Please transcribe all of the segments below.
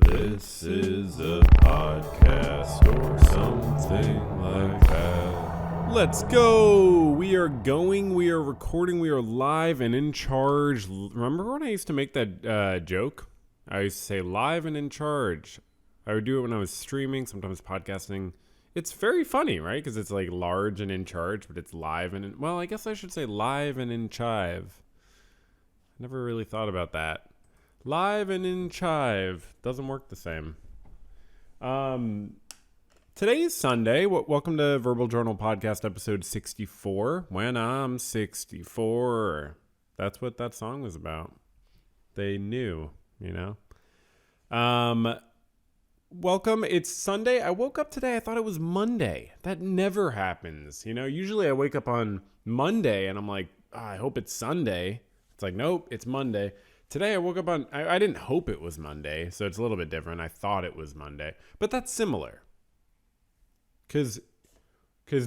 This is a podcast or something like that. Let's go! We are going, we are recording, we are live and in charge. Remember when I used to make that joke? I used to say live and in charge. I would do it when I was streaming, sometimes podcasting. It's very funny, right? Because it's like large and in charge, but it's live and well, I guess I should say live and in chive. Never really thought about that. Live and in chive. Doesn't work the same. Today is Sunday. Welcome to Verbal Journal Podcast episode 64. When I'm 64. That's what that song was about. They knew, you know. Welcome. It's Sunday. I woke up today. I thought it was Monday. That never happens. You know, usually I wake up on Monday and I'm like, I hope it's Sunday. It's like, nope, it's Monday. Today I woke up on, I didn't hope it was Monday, so it's a little bit different. I thought it was Monday, but that's similar. Cause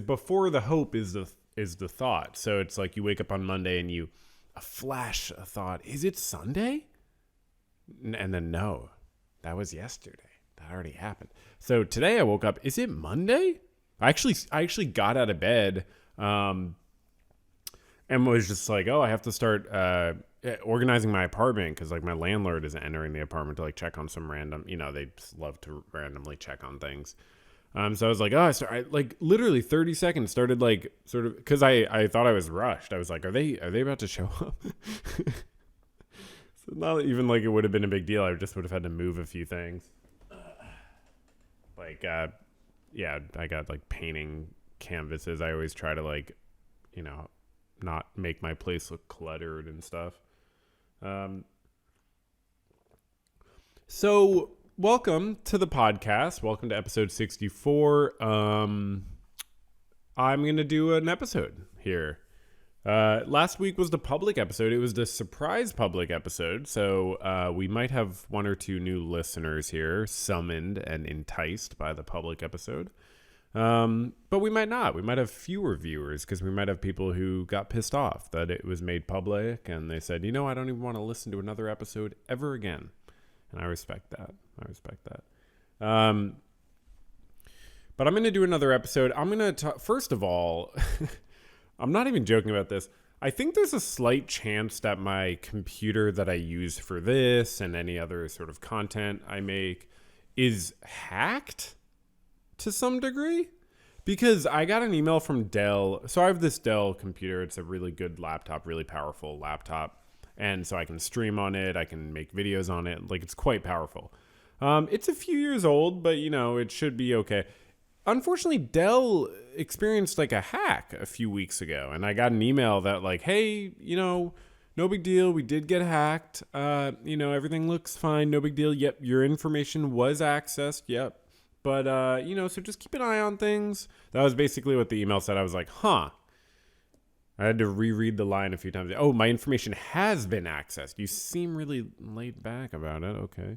before the hope is the thought. So it's like you wake up on Monday and you flash a thought, is it Sunday? And then no, that was yesterday. That already happened. So today I woke up, is it Monday? I actually got out of bed, and was just like, oh, I have to start, organizing my apartment because like my landlord is entering the apartment to like check on some random, you know, they just love to randomly check on things. So I was like, I like literally 30 seconds started like sort of because I thought I was rushed. I was like, are they about to show up? So not even like it would have been a big deal. I just would have had to move a few things. Yeah, I got like painting canvases. I always try to like, you know, not make my place look cluttered and stuff. So welcome to the podcast. Welcome to episode 64. I'm going to do an episode here. Last week was the public episode. It was the surprise public episode. So, we might have one or two new listeners here summoned and enticed by the public episode. But we might not. We might have fewer viewers because we might have people who got pissed off that it was made public and they said, you know, I don't even want to listen to another episode ever again. And I respect that. But I'm going to do another episode. I'm going to first of all, I'm not even joking about this. I think there's a slight chance that my computer that I use for this and any other sort of content I make is hacked to some degree, because I got an email from Dell. So I have this Dell computer. It's a really good laptop, really powerful laptop. And so I can stream on it. I can make videos on it. Like, it's quite powerful. It's a few years old, but you know, it should be okay. Unfortunately, Dell experienced like a hack a few weeks ago. And I got an email that like, hey, you know, no big deal. We did get hacked. You know, everything looks fine. No big deal. Yep. Your information was accessed. Yep. But, you know, so just keep an eye on things. That was basically what the email said. I was like, huh. I had to reread the line a few times. Oh, my information has been accessed. You seem really laid back about it. Okay.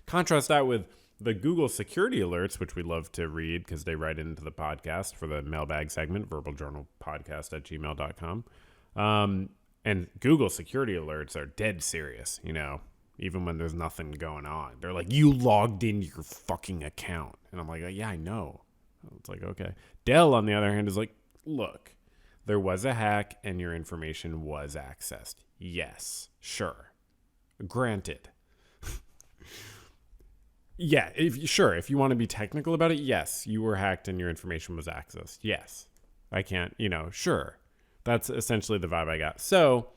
Contrast that with the Google security alerts, which we love to read because they write into the podcast for the mailbag segment, verbaljournalpodcast@gmail.com. And Google security alerts are dead serious, you know. Even when there's nothing going on. They're like, you logged in your fucking account. And I'm like, yeah, I know. It's like, okay. Dell, on the other hand, is like, look, there was a hack and your information was accessed. Yes, sure. Granted. Yeah, if you want to be technical about it, yes, you were hacked and your information was accessed. Yes. I can't, you know, sure. That's essentially the vibe I got. So,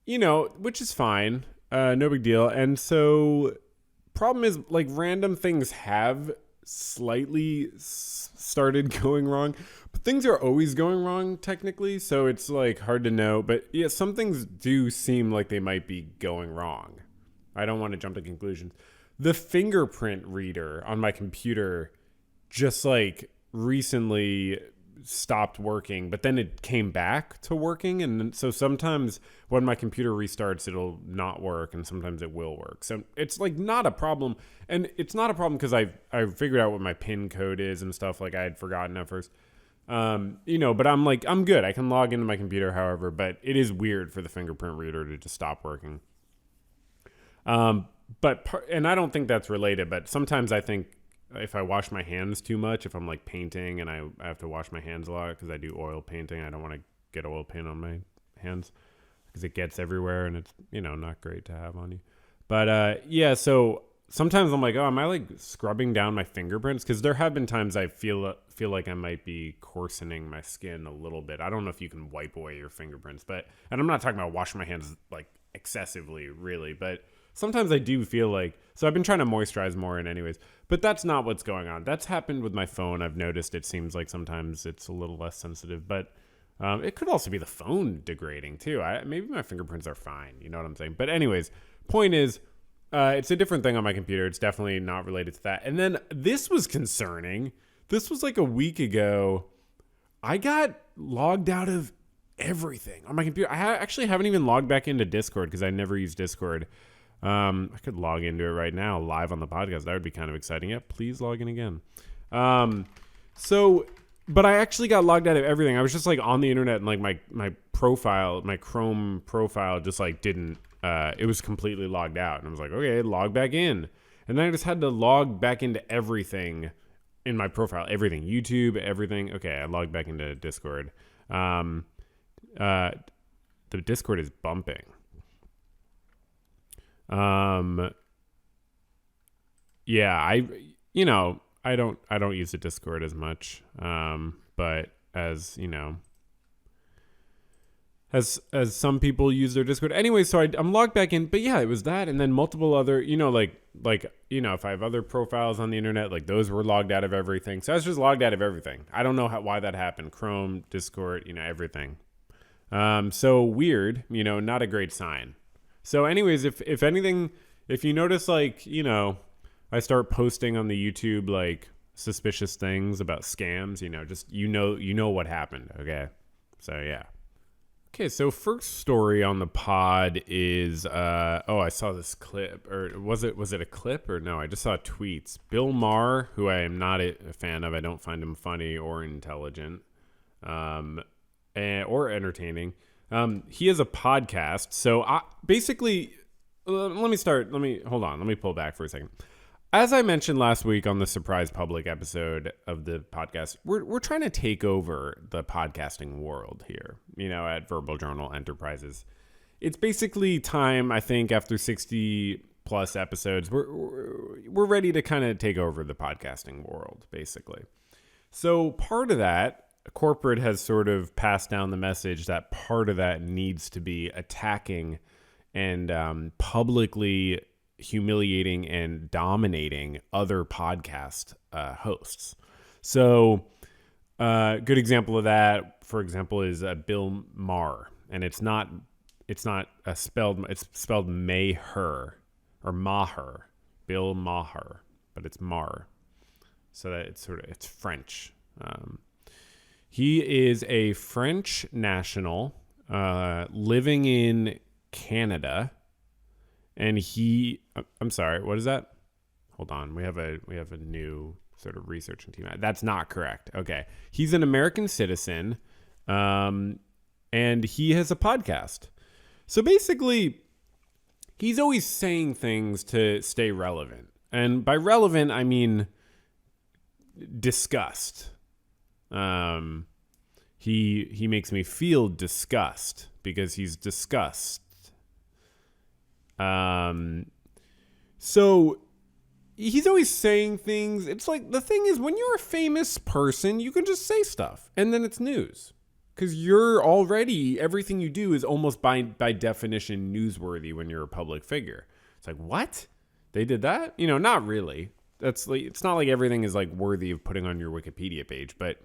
you know, which is fine. No big deal. And so problem is like random things have slightly started going wrong, but things are always going wrong technically. So it's like hard to know, but yeah, some things do seem like they might be going wrong. I don't want to jump to conclusions. The fingerprint reader on my computer just like recently stopped working, but then it came back to working. And so sometimes when my computer restarts, it'll not work, and sometimes it will work. So it's like not a problem. And it's not a problem because I figured out what my PIN code is and stuff. Like I had forgotten at first. You know, but I'm like, I'm good. I can log into my computer, however, but it is weird for the fingerprint reader to just stop working. And I don't think that's related, but sometimes I think if I wash my hands too much, if I'm like painting and I have to wash my hands a lot because I do oil painting, I don't want to get oil paint on my hands because it gets everywhere and it's, not great to have on you. But yeah, so sometimes I'm like, oh, am I like scrubbing down my fingerprints? Because there have been times I feel like I might be coarsening my skin a little bit. I don't know if you can wipe away your fingerprints, and I'm not talking about washing my hands like excessively, really, but sometimes I do feel like, so I've been trying to moisturize more and anyways, but that's not what's going on. That's happened with my phone. I've noticed it seems like sometimes it's a little less sensitive, but it could also be the phone degrading too. Maybe my fingerprints are fine. You know what I'm saying? But anyways, point is, it's a different thing on my computer. It's definitely not related to that. And then this was concerning. This was like a week ago. I got logged out of everything on my computer. I actually haven't even logged back into Discord because I never use Discord. I could log into it right now live on the podcast. That would be kind of exciting. Yeah, please log in again. But I actually got logged out of everything. I was just like on the internet and like my profile, my Chrome profile just like didn't, it was completely logged out. And I was like, okay, log back in. And then I just had to log back into everything in my profile, everything, YouTube, everything. Okay, I logged back into Discord. The Discord is bumping. Yeah, I don't use the Discord as much. But as as some people use their Discord anyway, so I'm logged back in, but yeah, it was that. And then multiple other, if I have other profiles on the internet, like those were logged out of everything. So I was just logged out of everything. I don't know why that happened. Chrome, Discord, everything. So weird, not a great sign. So anyways, if anything, if you notice, like, I start posting on the YouTube, like suspicious things about scams, just, what happened. Okay. So yeah. Okay. So first story on the pod is, I saw this clip, or was it a clip or no? I just saw tweets. Bill Maher, who I am not a fan of. I don't find him funny or intelligent, or entertaining. He has a podcast. So basically, let me pull back for a second. As I mentioned last week on the surprise public episode of the podcast, we're trying to take over the podcasting world here, at Verbal Journal Enterprises. It's basically time, I think, after 60 plus episodes, we're ready to kind of take over the podcasting world, basically. So part of that, corporate has sort of passed down the message that part of that needs to be attacking and publicly humiliating and dominating other podcast hosts. So good example of that, for example, is Bill Maher, and it's spelled Maher or Maher, Bill Maher, but it's Maher. So that it's French. He is a French national living in Canada. And I'm sorry, what is that? Hold on. We have a new sort of researching team. That's not correct. Okay. He's an American citizen, and he has a podcast. So basically, he's always saying things to stay relevant. And by relevant, I mean disgust. He makes me feel disgust because he's disgust. So he's always saying things. It's like, the thing is, when you're a famous person, you can just say stuff and then it's news, because you're already, everything you do is almost by definition newsworthy when you're a public figure. It's like, what? They did that? Not really. That's like, it's not like everything is like worthy of putting on your Wikipedia page, but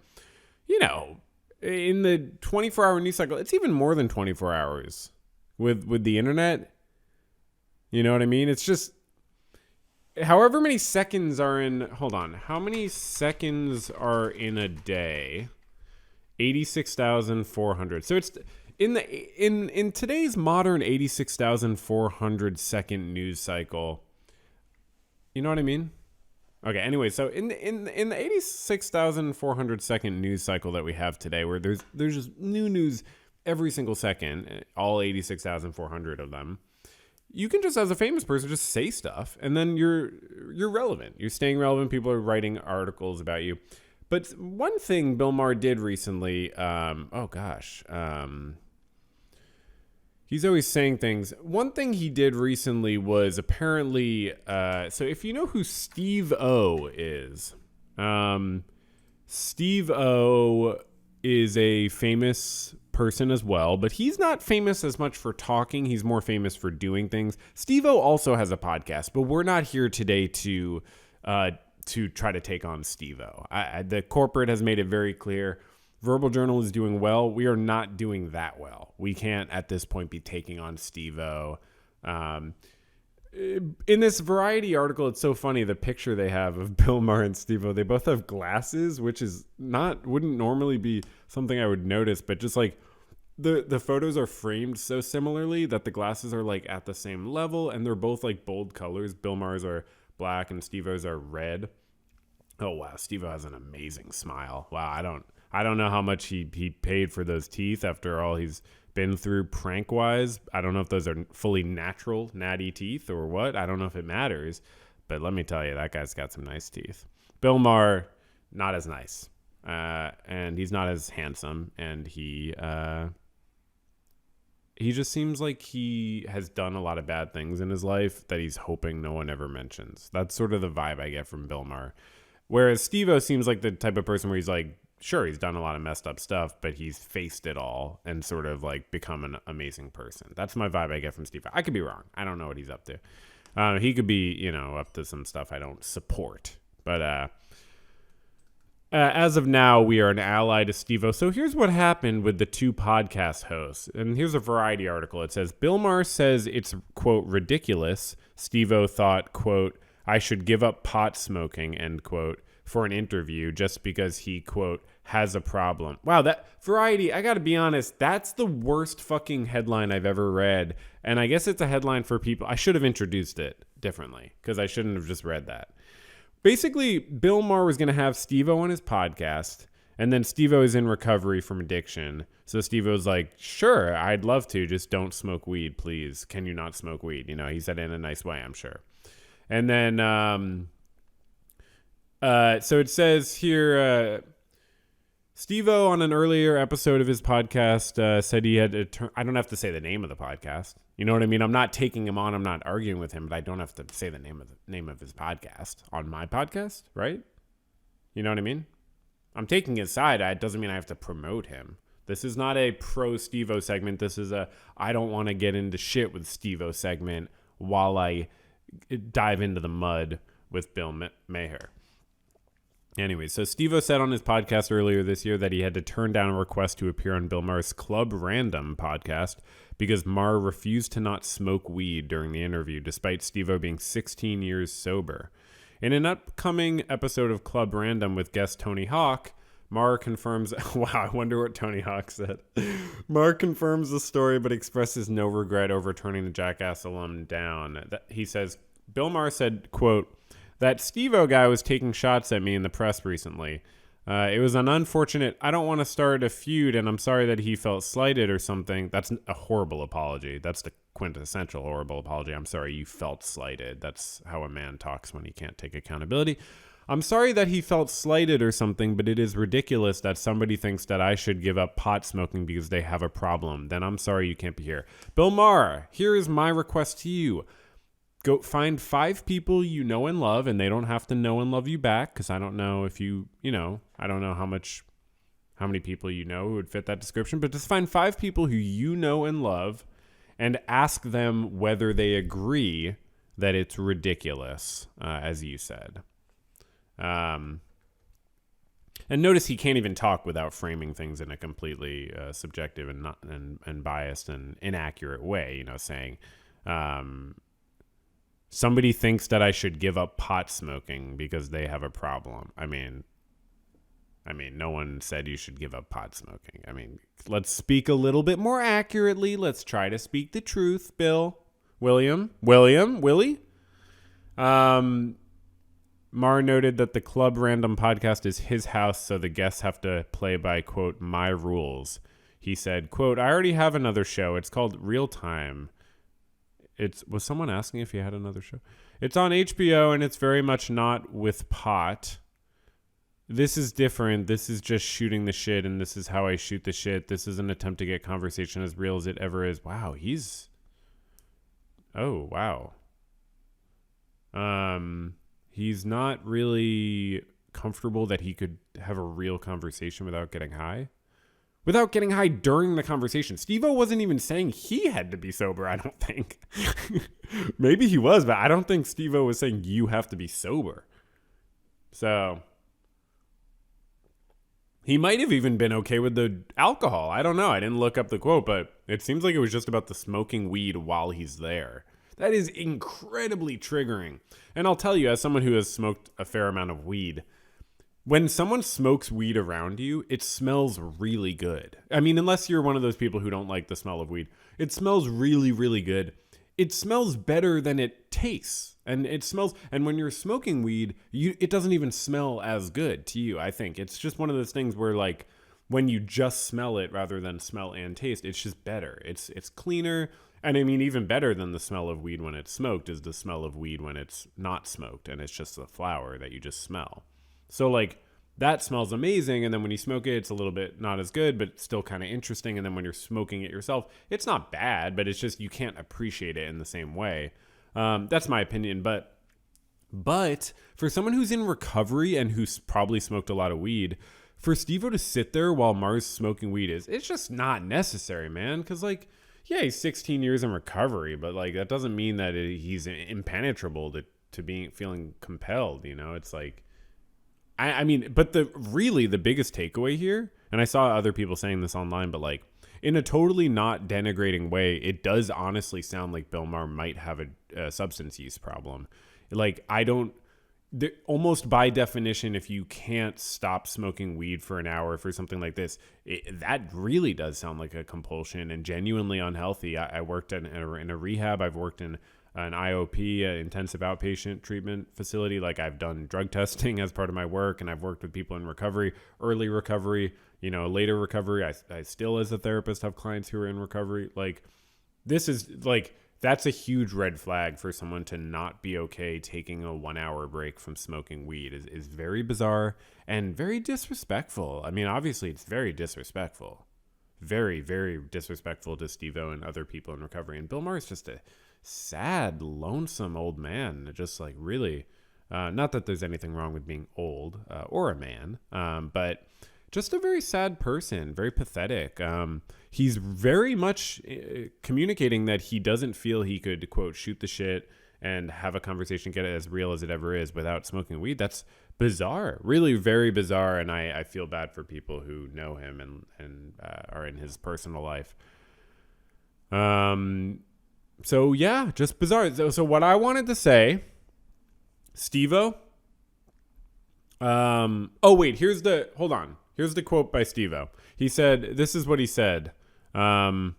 in the 24-hour news cycle, it's even more than 24 hours with the internet. You know what I mean? It's just however many seconds are in. Hold on. How many seconds are in a day? 86,400. So it's in today's modern 86,400 second news cycle. You know what I mean? Okay. Anyway, so in the 86,400 second news cycle that we have today, where there's just new news every single second, all 86,400 of them. you can just, as a famous person, just say stuff, and then you're relevant. You're staying relevant. People are writing articles about you. But one thing Bill Maher did recently, he's always saying things. One thing he did recently was apparently, so if you know who Steve O is, Steve O is a famous person as well, but he's not famous as much for talking. He's more famous for doing things. Steve O also has a podcast, but we're not here today to try to take on Steve O. The corporate has made it very clear. Verbal Journal is doing well. We are not doing that well. We can't at this point be taking on Steve O. In this Variety article, it's so funny, the picture they have of Bill Maher and Steve O. They both have glasses, which is wouldn't normally be something I would notice, but just like the photos are framed so similarly that the glasses are like at the same level, and they're both like bold colors. Bill Maher's are black and Steve O's are red. Oh wow, Steve O has an amazing smile. Wow, I don't know how much he paid for those teeth after all he's been through prank-wise. I don't know if those are fully natural, natty teeth or what. I don't know if it matters. But let me tell you, that guy's got some nice teeth. Bill Maher, not as nice. And he's not as handsome. And he just seems like he has done a lot of bad things in his life that he's hoping no one ever mentions. That's sort of the vibe I get from Bill Maher. Whereas Steve-O seems like the type of person where he's like, sure, he's done a lot of messed up stuff, but he's faced it all and sort of like become an amazing person. That's my vibe I get from Steve. I could be wrong. I don't know what he's up to. He could be, up to some stuff I don't support. But as of now, we are an ally to Steve-O. So here's what happened with the two podcast hosts. And here's a Variety article. It says, Bill Maher says it's, quote, ridiculous. Steve-O thought, quote, I should give up pot smoking, end quote, for an interview just because he, quote, has a problem. Wow, that Variety, I gotta be honest, that's the worst fucking headline I've ever read. And I guess it's a headline for people. I should have introduced it differently because I shouldn't have just read that. Basically, Bill Maher was going to have Steve-O on his podcast, and then Steve-O is in recovery from addiction. So Steve-O's like, sure, I'd love to, just don't smoke weed, please. Can you not smoke weed? He said it in a nice way, I'm sure. And then, so it says here, Steve-O on an earlier episode of his podcast said he had to I don't have to say the name of the podcast. You know what I mean? I'm not taking him on. I'm not arguing with him, but I don't have to say the name of his podcast on my podcast, right? You know what I mean? I'm taking his side. It doesn't mean I have to promote him. This is not a pro Steve-O segment. This is a I don't want to get into shit with Steve-O segment while I dive into the mud with Bill Maher. Anyway, so Steve-O said on his podcast earlier this year that he had to turn down a request to appear on Bill Maher's Club Random podcast because Maher refused to not smoke weed during the interview, despite Steve-O being 16 years sober. In an upcoming episode of Club Random with guest Tony Hawk, Maher confirms... Wow, I wonder what Tony Hawk said. Maher confirms the story but expresses no regret over turning the Jackass alum down. He says, Bill Maher said, quote, that Steve-O guy was taking shots at me in the press recently. It was an unfortunate... I don't want to start a feud, and I'm sorry that he felt slighted or something. That's a horrible apology. That's the quintessential horrible apology. I'm sorry you felt slighted. That's how a man talks when he can't take accountability. I'm sorry that he felt slighted or something, but it is ridiculous that somebody thinks that I should give up pot smoking because they have a problem. Then I'm sorry you can't be here. Bill Maher, here is my request to you. Go find 5 people you know and love, and they don't have to know and love you back, because I don't know if I don't know how many people you know who would fit that description, but just find 5 people who you know and love and ask them whether they agree that it's ridiculous, as you said. And notice he can't even talk without framing things in a completely subjective and not and biased and inaccurate way, saying... somebody thinks that I should give up pot smoking because they have a problem. I mean, no one said you should give up pot smoking. I mean, let's speak a little bit more accurately. Let's try to speak the truth, Willie. Maher noted that the Club Random podcast is his house, so the guests have to play by, quote, my rules. He said, quote, I already have another show. It's called Real Time. was someone asking if he had another show? It's on HBO, and it's very much not with pot. This is different. This is just shooting the shit, and this is how I shoot the shit. This is an attempt to get conversation as real as it ever is. Wow, oh, wow. He's not really comfortable that he could have a real conversation without getting high. Without getting high during the conversation. Steve-O wasn't even saying he had to be sober, I don't think. Maybe he was, but I don't think Steve-O was saying you have to be sober. So he might have even been okay with the alcohol. I don't know. I didn't look up the quote, but it seems like it was just about the smoking weed while he's there. That is incredibly triggering. And I'll tell you, as someone who has smoked a fair amount of weed, when someone smokes weed around you, it smells really good. I mean, unless you're one of those people who don't like the smell of weed, it smells really, really good. It smells better than it tastes. And when you're smoking weed, it doesn't even smell as good to you, I think. It's just one of those things where, like, when you just smell it rather than smell and taste, it's just better. It's cleaner. And I mean, even better than the smell of weed when it's smoked is the smell of weed when it's not smoked and it's just the flower that you just smell. So, like, that smells amazing. And then when you smoke it, it's a little bit not as good, but still kind of interesting. And then when you're smoking it yourself, it's not bad, but it's just you can't appreciate it in the same way. That's my opinion. But for someone who's in recovery and who's probably smoked a lot of weed, for Steve-O to sit there while Maher's smoking weed it's just not necessary, man. Because, like, yeah, he's 16 years in recovery, but, like, that doesn't mean that he's impenetrable to feeling compelled, you know? It's like, I mean, but the biggest takeaway here, and I saw other people saying this online, but, like, in a totally not denigrating way, it does honestly sound like Bill Maher might have a substance use problem. Like, almost by definition, if you can't stop smoking weed for an hour for something like this, that really does sound like a compulsion and genuinely unhealthy. I worked in a rehab. I've worked in an IOP, an intensive outpatient treatment facility. Like, I've done drug testing as part of my work, and I've worked with people in recovery, early recovery, later recovery. I still, as a therapist, have clients who are in recovery. Like, this is like, that's a huge red flag for someone to not be okay taking a 1 hour break from smoking weed is very bizarre and very disrespectful. I mean, obviously it's very disrespectful, very, very disrespectful to Steve-O and other people in recovery. And Bill Maher is just a sad, lonesome old man. Just like really, not that there's anything wrong with being old or a man, but just a very sad person, very pathetic. He's very much communicating that he doesn't feel he could, quote, shoot the shit and have a conversation, get it as real as it ever is without smoking weed. That's bizarre, really very bizarre. And I feel bad for people who know him and are in his personal life. So yeah, just bizarre. So what I wanted to say, Steve-O. Oh wait, hold on. Here's the quote by Steve-O. He said, this is what he said. I'm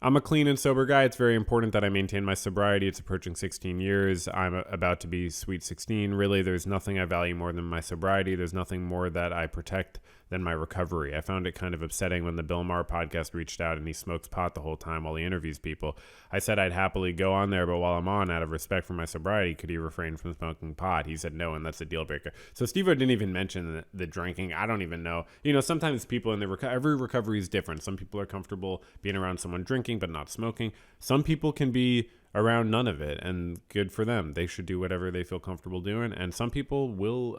a clean and sober guy. It's very important that I maintain my sobriety. It's approaching 16 years. I'm about to be sweet 16. Really, there's nothing I value more than my sobriety. There's nothing more that I protect than my recovery. I found it kind of upsetting when the Bill Maher podcast reached out and he smokes pot the whole time while he interviews people. I said I'd happily go on there, but while I'm on, out of respect for my sobriety, could he refrain from smoking pot? He said no, and that's a deal breaker. So Steve-O didn't even mention the drinking. I don't even know. Sometimes people in every recovery is different. Some people are comfortable being around someone drinking but not smoking. Some people can be around none of it, and good for them. They should do whatever they feel comfortable doing. And some people will,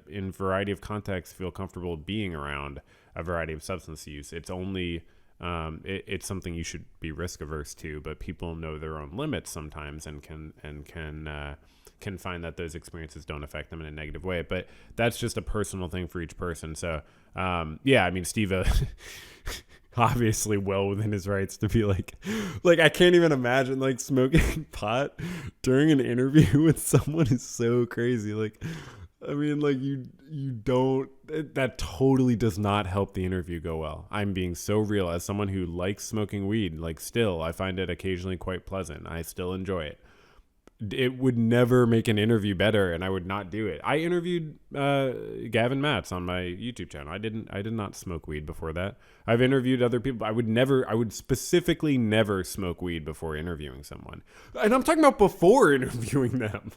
in a variety of contexts, feel comfortable being around a variety of substance use. It's only, it's something you should be risk averse to, but people know their own limits sometimes and can find that those experiences don't affect them in a negative way. But that's just a personal thing for each person. So, yeah, I mean, Steve-O obviously well within his rights to be like I can't even imagine like smoking pot during an interview with someone is so crazy. Like, I mean, like you don't, that totally does not help the interview go well. I'm being so real as someone who likes smoking weed. Like, still, I find it occasionally quite pleasant. I still enjoy it. it would never make an interview better, and I would not do it. I interviewed Gavin Matz on my YouTube channel. I did not smoke weed before that. I've interviewed other people. I would specifically never smoke weed before interviewing someone. And I'm talking about before interviewing them.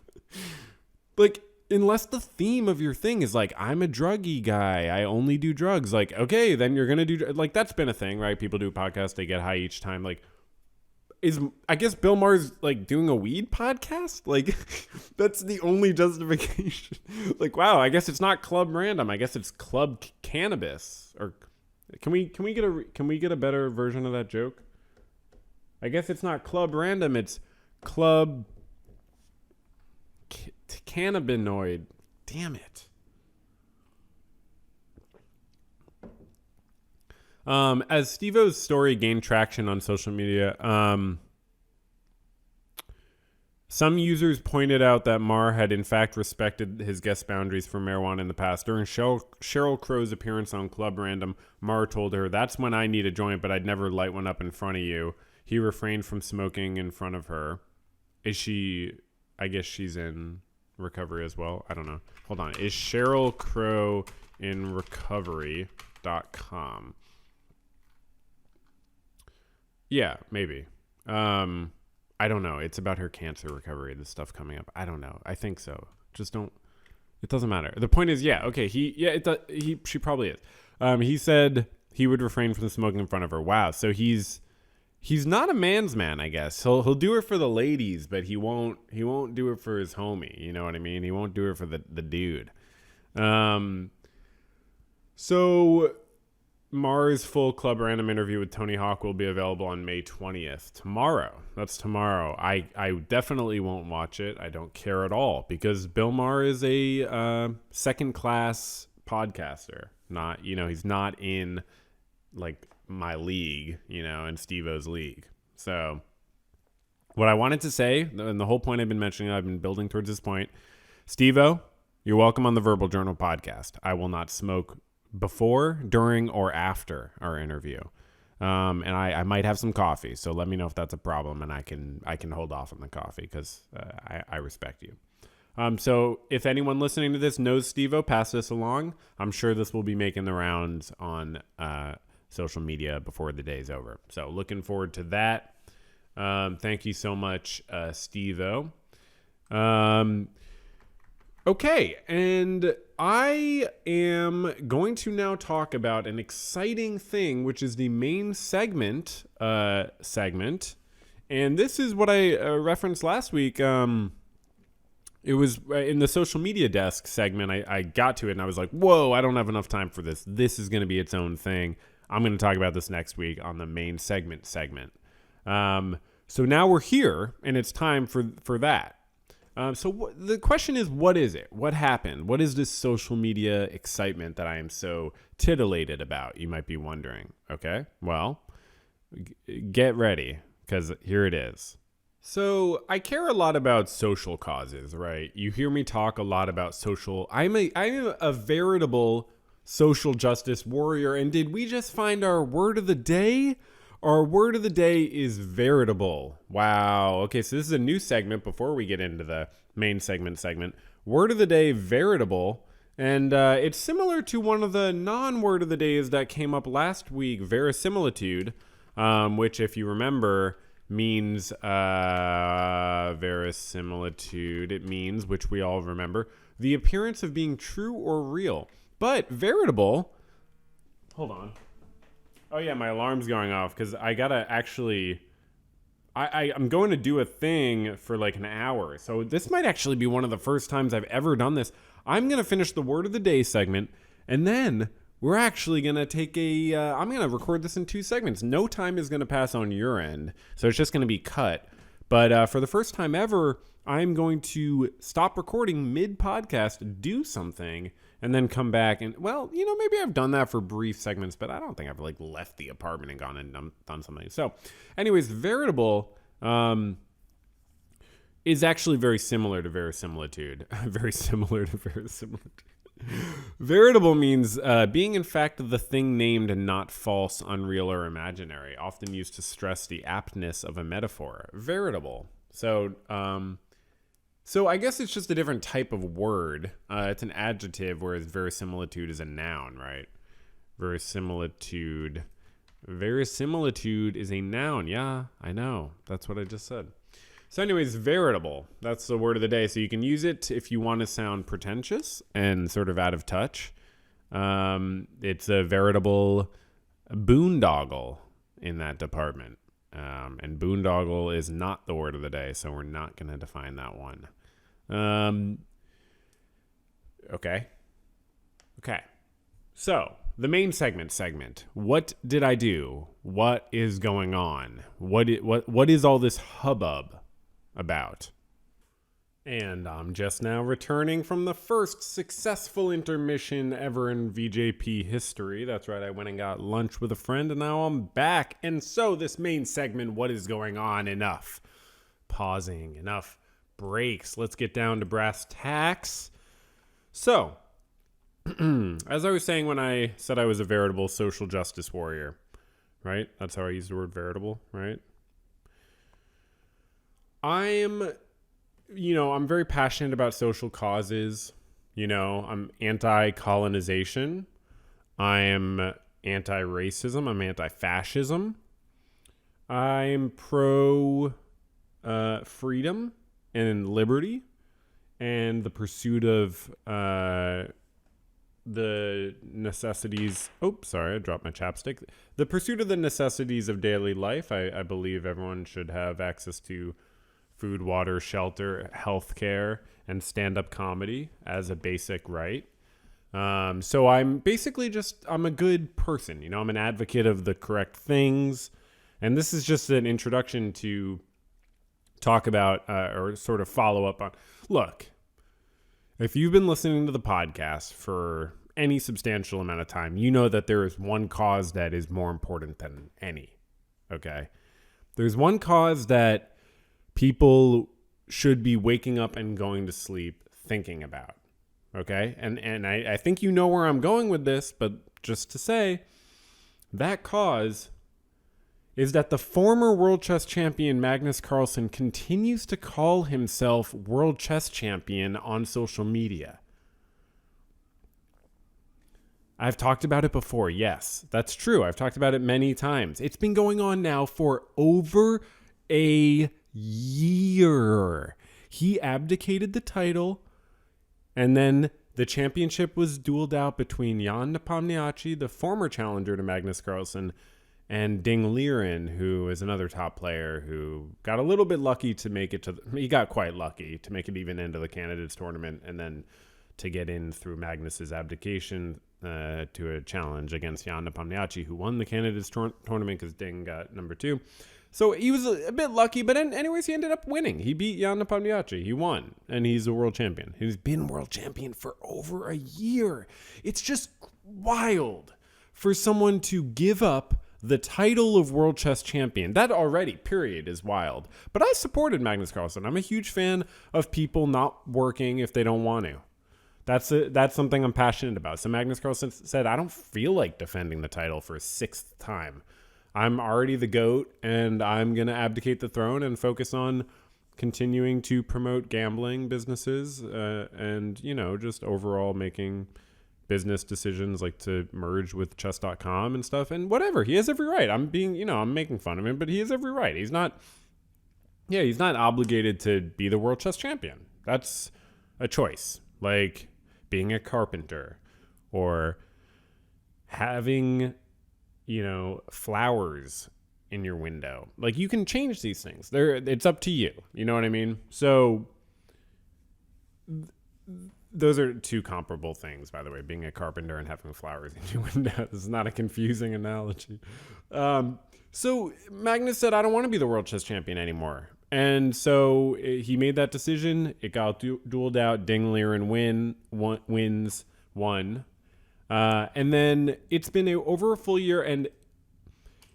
Like, unless the theme of your thing is like, I'm a druggy guy, I only do drugs. Like, okay, then you're going to do, like, that's been a thing, right? People do podcasts, they get high each time. Like, I guess Bill Maher's like doing a weed podcast? Like, that's the only justification. Like, wow, I guess it's not Club Random. I guess it's Club Cannabis. Or can we get a better version of that joke? I guess it's not Club Random, it's Club Cannabinoid. Damn it. As Steve-O's story gained traction on social media, some users pointed out that Maher had in fact respected his guest boundaries for marijuana in the past. During Sheryl Crow's appearance on Club Random, Maher told her, "That's when I need a joint, but I'd never light one up in front of you." He refrained from smoking in front of her. I guess she's in recovery as well. I don't know. Hold on. Is Sheryl Crow in recovery.com? Yeah, maybe. I don't know. It's about her cancer recovery, this stuff coming up. I don't know. I think so. Just don't. It doesn't matter. The point is, yeah, okay. She probably is. He said he would refrain from smoking in front of her. Wow. So he's not a man's man, I guess. He'll do it for the ladies, but he won't do it for his homie. You know what I mean? He won't do it for the dude. So Maher's full Club Random interview with Tony Hawk will be available on May 20th. Tomorrow. That's tomorrow. I definitely won't watch it. I don't care at all because Bill Maher is a second-class podcaster. He's not in like my league, in Steve-O's league. So what I wanted to say, and the whole point I've been mentioning, I've been building towards this point, Steve-O, you're welcome on the Verbal Journal podcast. I will not smoke before, during, or after our interview. And I might have some coffee, so let me know if that's a problem, and I can hold off on the coffee because I respect you. So if anyone listening to this knows Steve-O, pass this along. I'm sure this will be making the rounds on social media before the day's over. So looking forward to that. Thank you so much, Steve-O. Okay, and I am going to now talk about an exciting thing, which is the main segment. And this is what I referenced last week. It was in the social media desk segment. I got to it and I was like, whoa, I don't have enough time for this. This is going to be its own thing. I'm going to talk about this next week on the main segment. So now we're here and it's time for that. The question is, what is it? What happened? What is this social media excitement that I am so titillated about? You might be wondering. Okay, well, get ready because here it is. So I care a lot about social causes, right? You hear me talk a lot about social. I'm a veritable social justice warrior. And did we just find our word of the day? Our word of the day is veritable. Wow. Okay, so this is a new segment before we get into the main segment. Word of the day, veritable. And it's similar to one of the non-word of the days that came up last week, verisimilitude, which, if you remember, means verisimilitude. It means, which we all remember, the appearance of being true or real. But veritable, hold on. Oh, yeah, my alarm's going off because I got to actually... I'm going to do a thing for like an hour. So this might actually be one of the first times I've ever done this. I'm going to finish the Word of the Day segment, and then we're actually going to take I'm going to record this in 2 segments. No time is going to pass on your end, so it's just going to be cut. But for the first time ever, I'm going to stop recording mid-podcast, do something, and then come back and, well, maybe I've done that for brief segments, but I don't think I've like left the apartment and gone and done something. So anyways, veritable is actually very similar to verisimilitude. Very similar to verisimilitude. Veritable means being in fact the thing named and not false, unreal, or imaginary, often used to stress the aptness of a metaphor. Veritable. So So I guess it's just a different type of word. It's an adjective, whereas verisimilitude is a noun, right? Verisimilitude. Verisimilitude is a noun. Yeah, I know. That's what I just said. So anyways, veritable. That's the word of the day. So you can use it if you want to sound pretentious and sort of out of touch. It's a veritable boondoggle in that department. And boondoggle is not the word of the day, so we're not going to define that one. Okay. So the main segment. What did I do? What is going on? What is all this hubbub about? And I'm just now returning from the first successful intermission ever in VJP history. That's right, I went and got lunch with a friend, and now I'm back. And so this main segment, what is going on? Enough pausing, enough breaks. Let's get down to brass tacks. So, as I was saying when I said I was a veritable social justice warrior, right? That's how I use the word veritable, right? I'm very passionate about social causes. I'm anti-colonization. I am anti-racism. I'm anti-fascism. I'm pro freedom and liberty and the pursuit of the necessities. Oh, sorry, I dropped my chapstick. The pursuit of the necessities of daily life. I believe everyone should have access to food, water, shelter, healthcare, and stand-up comedy as a basic right. So I'm basically I'm a good person. I'm an advocate of the correct things. And this is just an introduction to talk about or sort of follow up on. Look, if you've been listening to the podcast for any substantial amount of time, you know that there is one cause that is more important than any. Okay? There's one cause that people should be waking up and going to sleep thinking about. Okay? And I think you know where I'm going with this, but just to say, that cause is that the former world chess champion Magnus Carlsen continues to call himself world chess champion on social media. I've talked about it before. Yes, that's true. I've talked about it many times. It's been going on now for over a year. He abdicated the title, and then the championship was dueled out between Jan Nepomniachtchi, the former challenger to Magnus Carlsen, and Ding Liren, who is another top player who got a little bit lucky to make it he got quite lucky to make it even into the candidates tournament, and then to get in through Magnus's abdication to a challenge against Jan Nepomniachtchi, who won the candidates tournament because Ding got number 2. So he was a bit lucky, but anyways, he ended up winning. He beat Jan Nepomniachtchi. He won, and he's a world champion. He's been world champion for over a year. It's just wild for someone to give up the title of world chess champion. That already, period, is wild. But I supported Magnus Carlsen. I'm a huge fan of people not working if they don't want to. That's something I'm passionate about. So Magnus Carlsen said, I don't feel like defending the title for a 6th time. I'm already the GOAT, and I'm going to abdicate the throne and focus on continuing to promote gambling businesses and, just overall making business decisions like to merge with chess.com and stuff and whatever. He has every right. I'm making fun of him, but he has every right. He's not obligated to be the world chess champion. That's a choice. Like being a carpenter or having flowers in your window. Like, you can change these things. It's up to you. You know what I mean? So those are two comparable things, by the way, being a carpenter and having flowers in your window. This is not a confusing analogy. So Magnus said, I don't want to be the world chess champion anymore. And so he made that decision. It got dueled out. Ding Liren won. And then it's been over a full year, and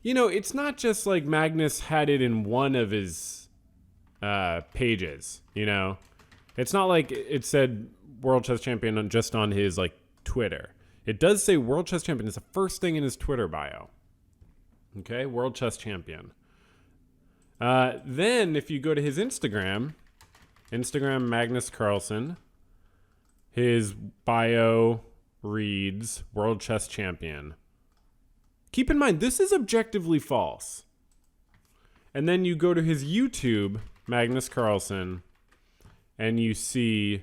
it's not just like Magnus had it in one of his pages. It's not like it said world chess champion just on his Twitter. It does say world chess champion. It's the first thing in his Twitter bio. Okay, world chess champion. Then if you go to his Instagram, Instagram, Magnus Carlsen. His bio reads World Chess Champion. Keep in mind, this is objectively false. And then you go to his YouTube, Magnus Carlsen, and you see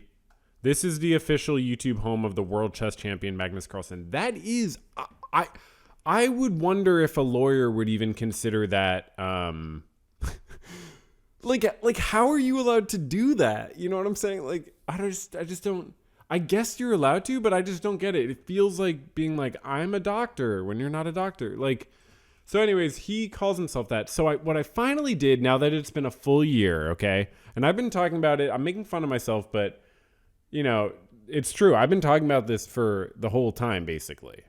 this is the official YouTube home of the World Chess Champion, Magnus Carlsen. That is, I would wonder if a lawyer would even consider that, like how are you allowed to do that? You know what I'm saying? Like, I just don't, I guess you're allowed to, but I just don't get it. It feels like being like, I'm a doctor when you're not a doctor. Like, so anyways, he calls himself that. So what I finally did, now that it's been a full year, okay, and I've been talking about it, I'm making fun of myself, but, you know, it's true. I've been talking about this for the whole time, basically.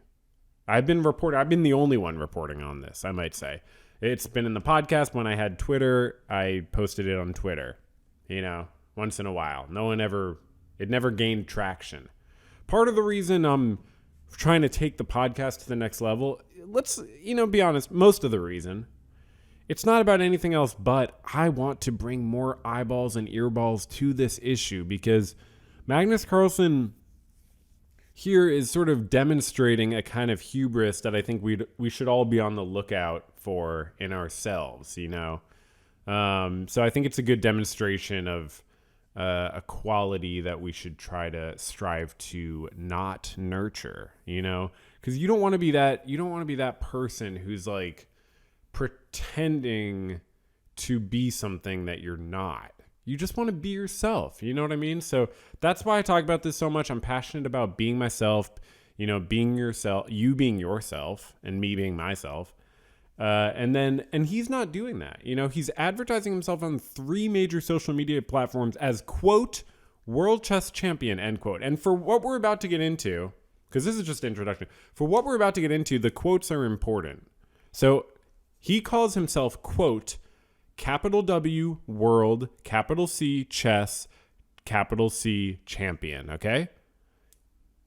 I've been the only one reporting on this, I might say. It's been in the podcast. When I had Twitter, I posted it on Twitter, you know, once in a while. It never gained traction. Part of the reason I'm trying to take the podcast to the next level, let's, be honest, most of the reason, it's not about anything else, but I want to bring more eyeballs and earballs to this issue because Magnus Carlsen here is sort of demonstrating a kind of hubris that I think we should all be on the lookout for in ourselves, So I think it's a good demonstration of a quality that we should try to strive to not nurture, because you don't want to be that person who's like pretending to be something that you're not. You just want to be yourself. You know what I mean? So that's why I talk about this so much. I'm passionate about being myself, being yourself, you being yourself and me being myself. And he's not doing that. He's advertising himself on 3 major social media platforms as, quote, World Chess Champion, end quote. And for what we're about to get into, because this is just introduction, for what we're about to get into, the quotes are important. So he calls himself, quote, capital W World, capital C Chess, capital C Champion, okay?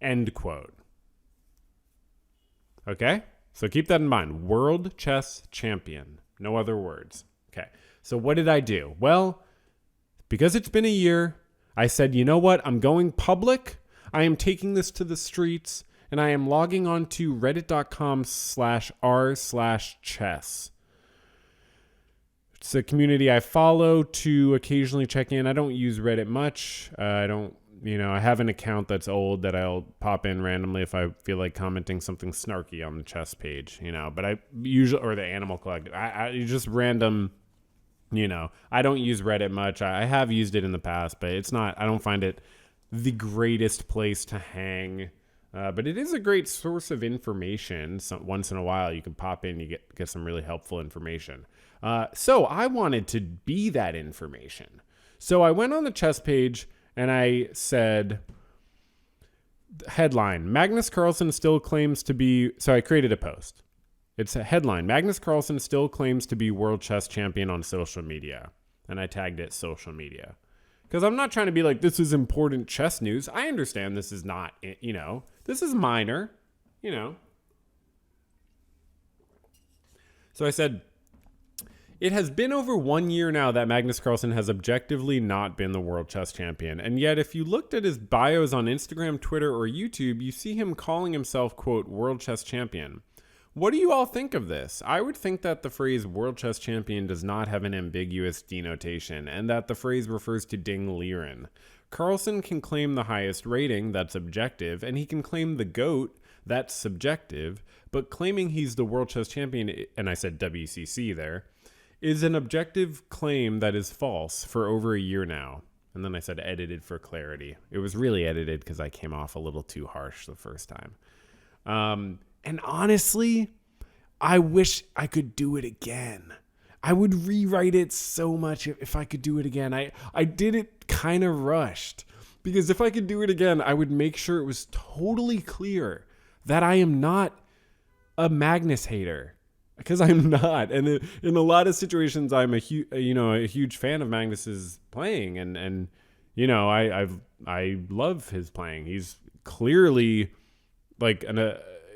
End quote. Okay? So keep that in mind. World Chess Champion. No other words. Okay. So what did I do? Well, because it's been a year, I said, you know what? I'm going public. I am taking this to the streets, and I am logging on to reddit.com/r/chess. It's a community I follow to occasionally check in. I don't use Reddit much. I have an account that's old that I'll pop in randomly if I feel like commenting something snarky on the chess page, but I usually, or the Animal Collective, I just random, I don't use Reddit much. I have used it in the past, but I don't find it the greatest place to hang. But it is a great source of information. Once in a while, you can pop in, you get some really helpful information. So I wanted to be that information. So I went on the chess page and I said, headline, Magnus Carlsen still claims to be, so I created a post. It's a headline, Magnus Carlsen still claims to be world chess champion on social media. And I tagged it social media. Because I'm not trying to be like, this is important chess news. I understand this is not, this is minor, So I said, it has been over 1 year now that Magnus Carlsen has objectively not been the world chess champion. And yet, if you looked at his bios on Instagram, Twitter, or YouTube, you see him calling himself, quote, world chess champion. What do you all think of this? I would think that the phrase world chess champion does not have an ambiguous denotation, and that the phrase refers to Ding Liren. Carlsen can claim the highest rating, that's objective, and he can claim the GOAT, that's subjective, but claiming he's the world chess champion, and I said WCC there, is an objective claim that is false for over a year now. And then I said edited for clarity. It was really edited because I came off a little too harsh the first time. And honestly, I wish I could do it again. I would rewrite it so much if I could do it again. I did it kind of rushed because if I could do it again, I would make sure it was totally clear that I am not a Magnus hater. Because I'm not, and in a lot of situations, I'm a huge fan of Magnus's playing, and I love his playing. He's clearly like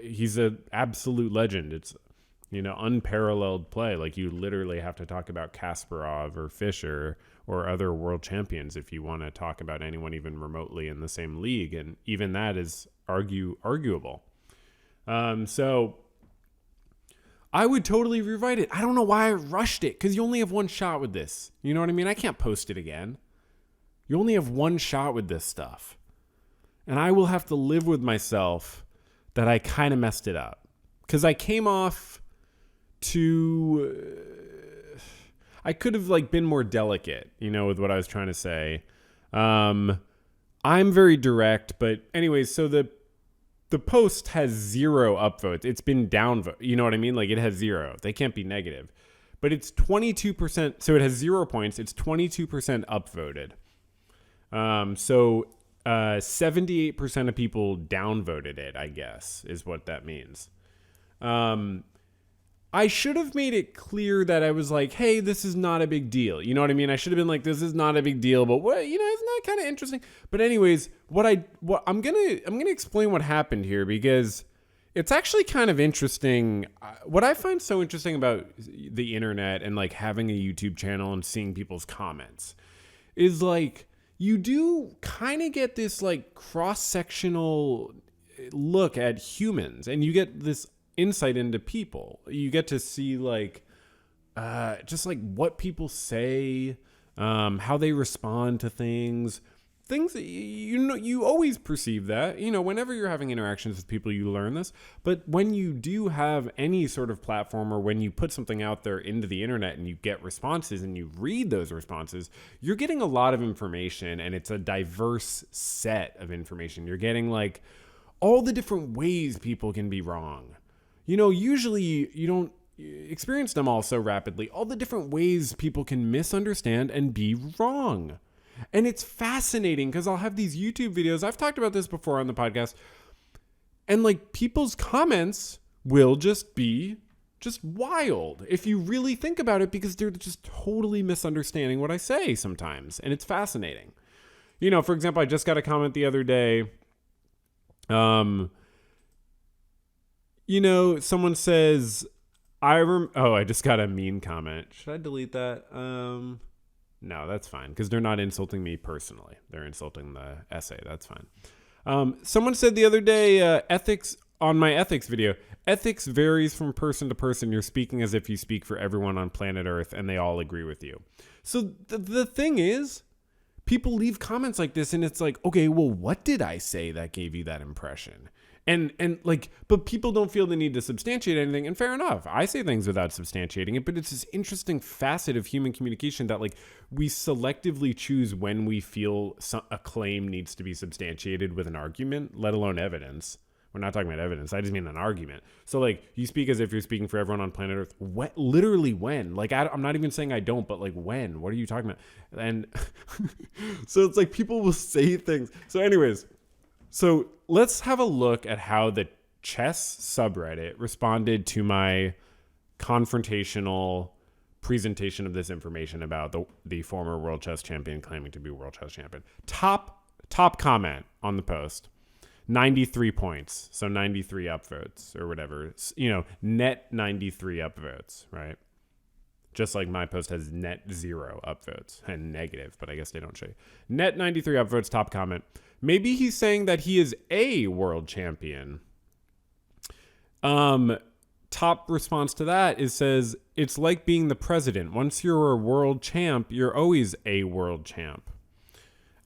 he's an absolute legend. unparalleled play. Like, you literally have to talk about Kasparov or Fischer or other world champions if you want to talk about anyone even remotely in the same league. And even that is arguable. So I would totally rewrite it. I don't know why I rushed it, because you only have one shot with this. You know what I mean? I can't post it again. You only have one shot with this stuff. And I will have to live with myself that I kind of messed it up. Because I came off I could have been more delicate, with what I was trying to say. I'm very direct, but anyways, so the post has 0 upvotes. It's been downvote. You know what I mean? Like, it has 0. They can't be negative. But it's 22%. So it has 0 points. It's 22% upvoted. So 78% of people downvoted it, I guess, is what that means. I should have made it clear that I was like, hey, this is not a big deal. You know what I mean? I should have been like, this is not a big deal, but isn't that kind of interesting? But anyways, I'm gonna explain what happened here, because it's actually kind of interesting. What I find so interesting about the internet and having a YouTube channel and seeing people's comments is you do kind of get this cross-sectional look at humans, and you get this insight into people. You get to see just what people say, how they respond to things that you always perceive that, whenever you're having interactions with people, you learn this. But when you do have any sort of platform, or when you put something out there into the internet and you get responses and you read those responses, you're getting a lot of information, and it's a diverse set of information. You're getting all the different ways people can be wrong. Usually you don't experience them all so rapidly. All the different ways people can misunderstand and be wrong. And it's fascinating, because I'll have these YouTube videos. I've talked about this before on the podcast. And people's comments will just be wild if you really think about it, because they're just totally misunderstanding what I say sometimes. And it's fascinating. For example, I just got a comment the other day. Someone says, I just got a mean comment. Should I delete that? No, that's fine, because they're not insulting me personally. They're insulting the essay. That's fine. Someone said the other day, ethics on my ethics video, ethics varies from person to person. You're speaking as if you speak for everyone on planet Earth, and they all agree with you. So the thing is, people leave comments like this, and it's okay, well, what did I say that gave you that impression? But people don't feel the need to substantiate anything. And fair enough. I say things without substantiating it, but it's this interesting facet of human communication that we selectively choose when we feel a claim needs to be substantiated with an argument, let alone evidence. We're not talking about evidence. I just mean an argument. So you speak as if you're speaking for everyone on planet Earth. Literally when? I'm not even saying I don't, but when? What are you talking about? And so it's people will say things. So anyways, so let's have a look at how the chess subreddit responded to my confrontational presentation of this information about the former world chess champion claiming to be world chess champion. Top comment on the post, 93 points. So 93 upvotes or whatever, net 93 upvotes, right? Just like my post has net 0 upvotes and negative, but I guess they don't show you. Net 93 upvotes, top comment. Maybe he's saying that he is a world champion. Top response to that says, it's like being the president. Once you're a world champ, you're always a world champ.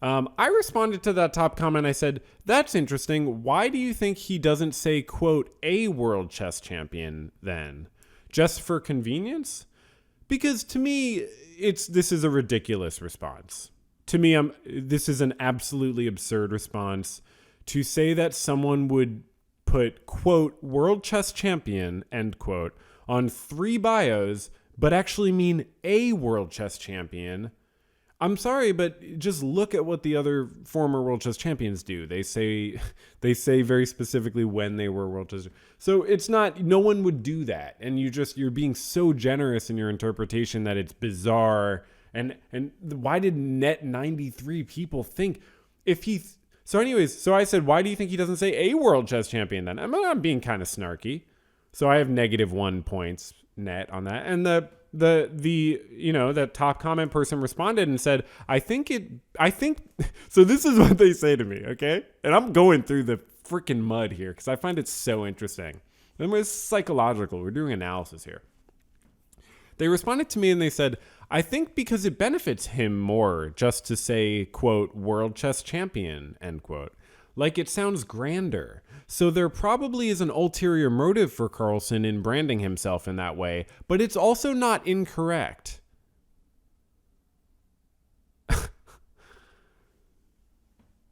I responded to that top comment. I said, that's interesting. Why do you think he doesn't say, quote, a world chess champion then? Just for convenience? Because to me, this is a ridiculous response. To me, this is an absolutely absurd response to say that someone would put, quote, world chess champion, end quote, on 3 bios, but actually mean a world chess champion. I'm sorry, but just look at what the other former world chess champions do. They say very specifically when they were world chess. So it's not, no one would do that. And you're being so generous in your interpretation that it's bizarre. And why did net 93 people think so I said, why do you think he doesn't say a world chess champion then? I'm being kind of snarky. So I have -1 points net on that. And the top comment person responded and said, I think so this is what they say to me, okay? And I'm going through the freaking mud here because I find it so interesting. And it's psychological. We're doing analysis here. They responded to me and they said, I think because it benefits him more just to say, quote, world chess champion, end quote. Like it sounds grander. So there probably is an ulterior motive for Carlsen in branding himself in that way, but it's also not incorrect.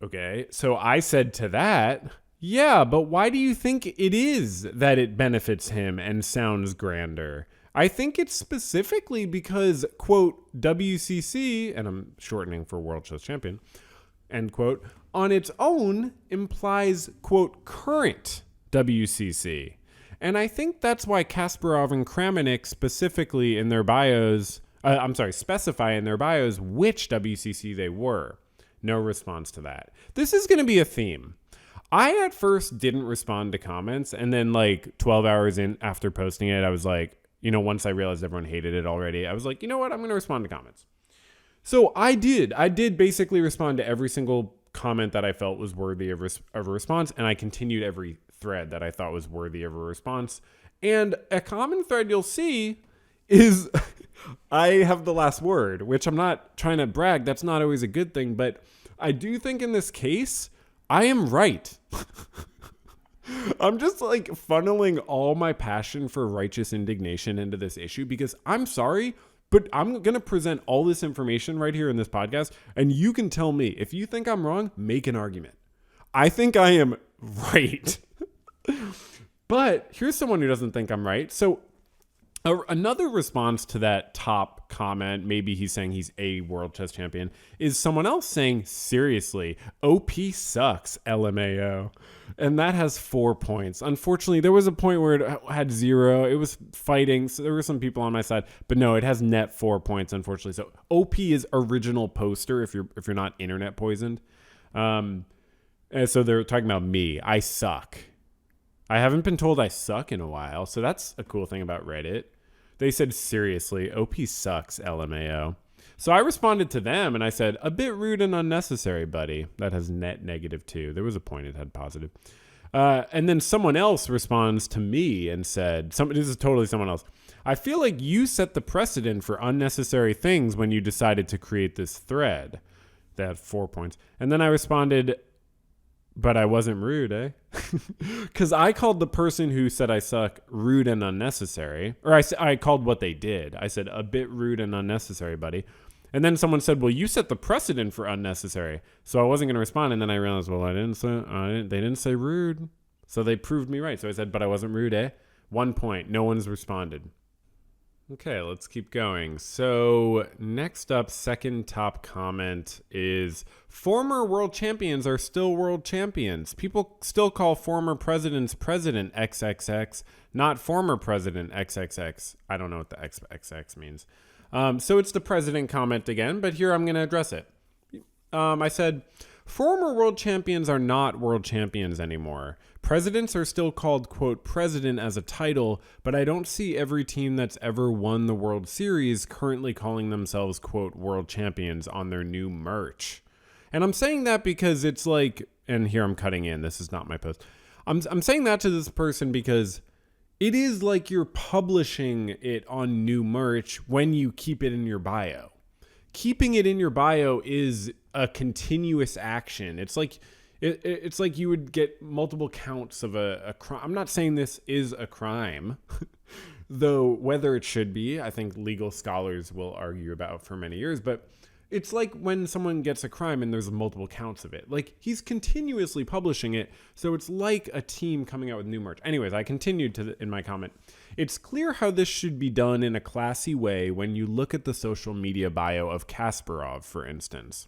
Okay, so I said to that, yeah, but why do you think it is that it benefits him and sounds grander? I think it's specifically because, quote, WCC, and I'm shortening for World Chess Champion, end quote, on its own implies, quote, current WCC. And I think that's why Kasparov and Kramnik specifically in their bios, specify in their bios which WCC they were. No response to that. This is going to be a theme. I at first didn't respond to comments, and then like 12 hours in after posting it, I was like, once I realized everyone hated it already, I was like, you know what? I'm going to respond to comments. So I did basically respond to every single comment that I felt was worthy of a response, and I continued every thread that I thought was worthy of a response. And a common thread you'll see is I have the last word, which I'm not trying to brag. That's not always a good thing, but I do think in this case, I am right. I'm just like funneling all my passion for righteous indignation into this issue because I'm sorry, but I'm going to present all this information right here in this podcast. And you can tell me if you think I'm wrong, make an argument. I think I am right. But here's someone who doesn't think I'm right. So another response to that top comment, maybe he's saying he's a world chess champion, is someone else saying, seriously, OP sucks, LMAO. And that has 4 points. Unfortunately, there was a point where it had 0. It was fighting, so there were some people on my side. But no, it has net 4 points, unfortunately. So OP is original poster if you're not internet poisoned. And so they're talking about me. I suck. I haven't been told I suck in a while, so that's a cool thing about Reddit. They said, seriously, OP sucks, LMAO. So I responded to them and I said, a bit rude and unnecessary, buddy. That has net -2. There was a point it had positive. And then someone else responds to me and said, this is totally someone else. I feel like you set the precedent for unnecessary things when you decided to create this thread. That had 4 points. And then I responded, but I wasn't rude, eh? Because I called the person who said I suck rude and unnecessary. Or I called what they did. I said, a bit rude and unnecessary, buddy. And then someone said, well, you set the precedent for unnecessary. So I wasn't going to respond. And then I realized, well, they didn't say rude. So they proved me right. So I said, but I wasn't rude, eh? 1 point. No one's responded. Okay, let's keep going. So next up, second top comment is former world champions are still world champions. People still call former presidents President XXX, not former President XXX. I don't know what the XXX means. So it's the president comment again, but here I'm going to address it. I said, former world champions are not world champions anymore. Presidents are still called, quote, president as a title, but I don't see every team that's ever won the World Series currently calling themselves, quote, world champions on their new merch. And I'm saying that because it's like, and here I'm cutting in, this is not my post. I'm saying that to this person because it is like you're publishing it on new merch when you keep it in your bio. Keeping it in your bio is a continuous action. It's like you would get multiple counts of a crime. I'm not saying this is a crime, though whether it should be, I think legal scholars will argue about for many years. But it's like when someone gets a crime and there's multiple counts of it. Like he's continuously publishing it, so it's like a team coming out with new merch. Anyways, I continued in my comment. It's clear how this should be done in a classy way when you look at the social media bio of Kasparov, for instance.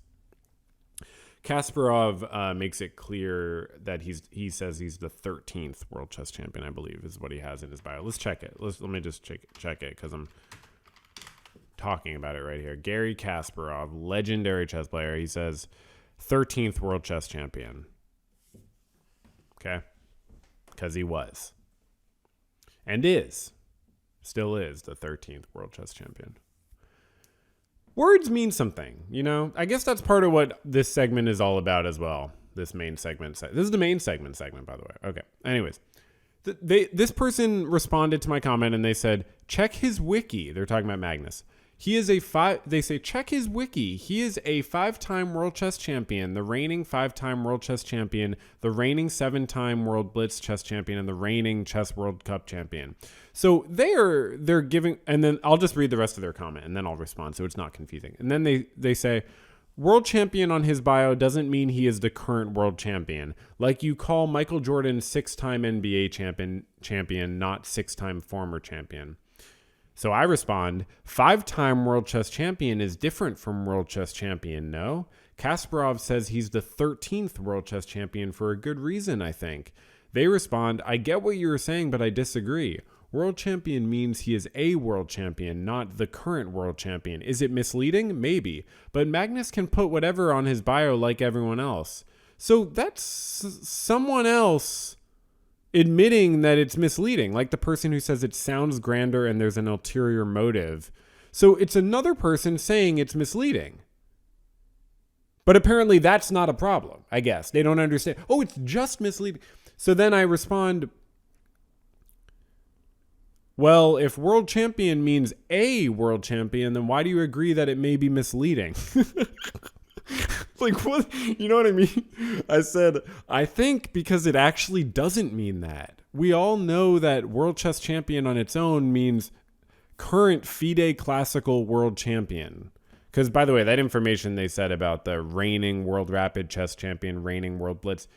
Kasparov makes it clear that he says he's the 13th world chess champion, I believe, is what he has in his bio. Let's check it. Let me just check it because I'm talking about it right here. Gary Kasparov, legendary chess player. He says 13th world chess champion. Okay? Because he was. and still is the 13th world chess champion. Words mean something, you know? I guess that's part of what this segment is all about as well. This main segment. This is the main segment, by the way. Okay. Anyways, this person responded to my comment and they said, check his wiki. They're talking about Magnus. They say, check his wiki. He is a 5-time world chess champion, the reigning 5-time world chess champion, the reigning 7-time world blitz chess champion, and the reigning chess world cup champion. So they're giving, and then I'll just read the rest of their comment and then I'll respond so it's not confusing. And then they say, world champion on his bio doesn't mean he is the current world champion. Like you call Michael Jordan 6-time NBA champion, not 6-time former champion. So I respond, 5-time world chess champion is different from world chess champion, no? Kasparov says he's the 13th world chess champion for a good reason, I think. They respond, I get what you were saying, but I disagree. World champion means he is a world champion, not the current world champion. Is it misleading? Maybe. But Magnus can put whatever on his bio like everyone else. So that's someone else admitting that it's misleading, like the person who says it sounds grander and there's an ulterior motive. So it's another person saying it's misleading. But apparently that's not a problem, I guess. They don't understand. Oh, it's just misleading. So then I respond, well, if world champion means a world champion, then why do you agree that it may be misleading? Like, what? You know what I mean? I said, I think because it actually doesn't mean that. We all know that world chess champion on its own means current FIDE classical world champion. Because, by the way, that information they said about the reigning world rapid chess champion, reigning world blitz,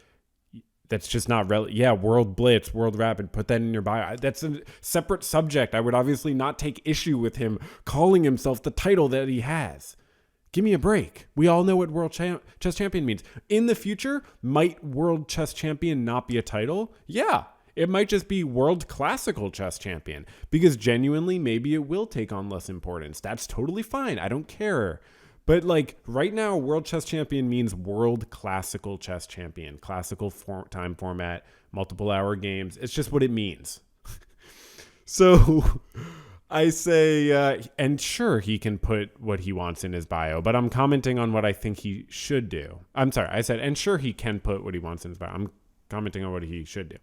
that's just not relevant. Yeah, world blitz, world rapid, put that in your bio. That's a separate subject. I would obviously not take issue with him calling himself the title that he has. Give me a break. We all know what world chess champion means. In the future, might world chess champion not be a title? Yeah, it might just be world classical chess champion, because genuinely, maybe it will take on less importance. That's totally fine. I don't care. But like right now, world chess champion means world classical chess champion, classical time format, multiple hour games. It's just what it means. So I say, and sure, he can put what he wants in his bio, but I'm commenting on what I think he should do. I'm sorry, I said, and sure, he can put what he wants in his bio. I'm commenting on what he should do.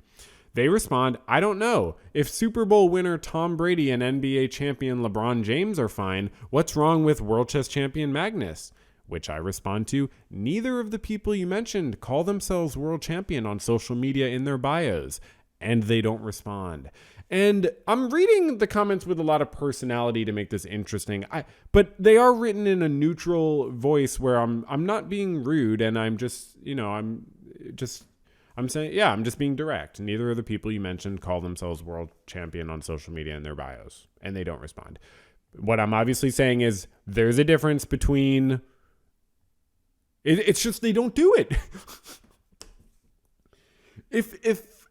They respond, I don't know. If Super Bowl winner Tom Brady and NBA champion LeBron James are fine, what's wrong with world chess champion Magnus? Which I respond to, neither of the people you mentioned call themselves world champion on social media in their bios, and they don't respond. And I'm reading the comments with a lot of personality to make this interesting. But they are written in a neutral voice where I'm not being rude, and I'm just, I'm saying, yeah, I'm just being direct. Neither of the people you mentioned call themselves world champion on social media in their bios, and they don't respond. What I'm obviously saying is there's a difference between, it's just they don't do it.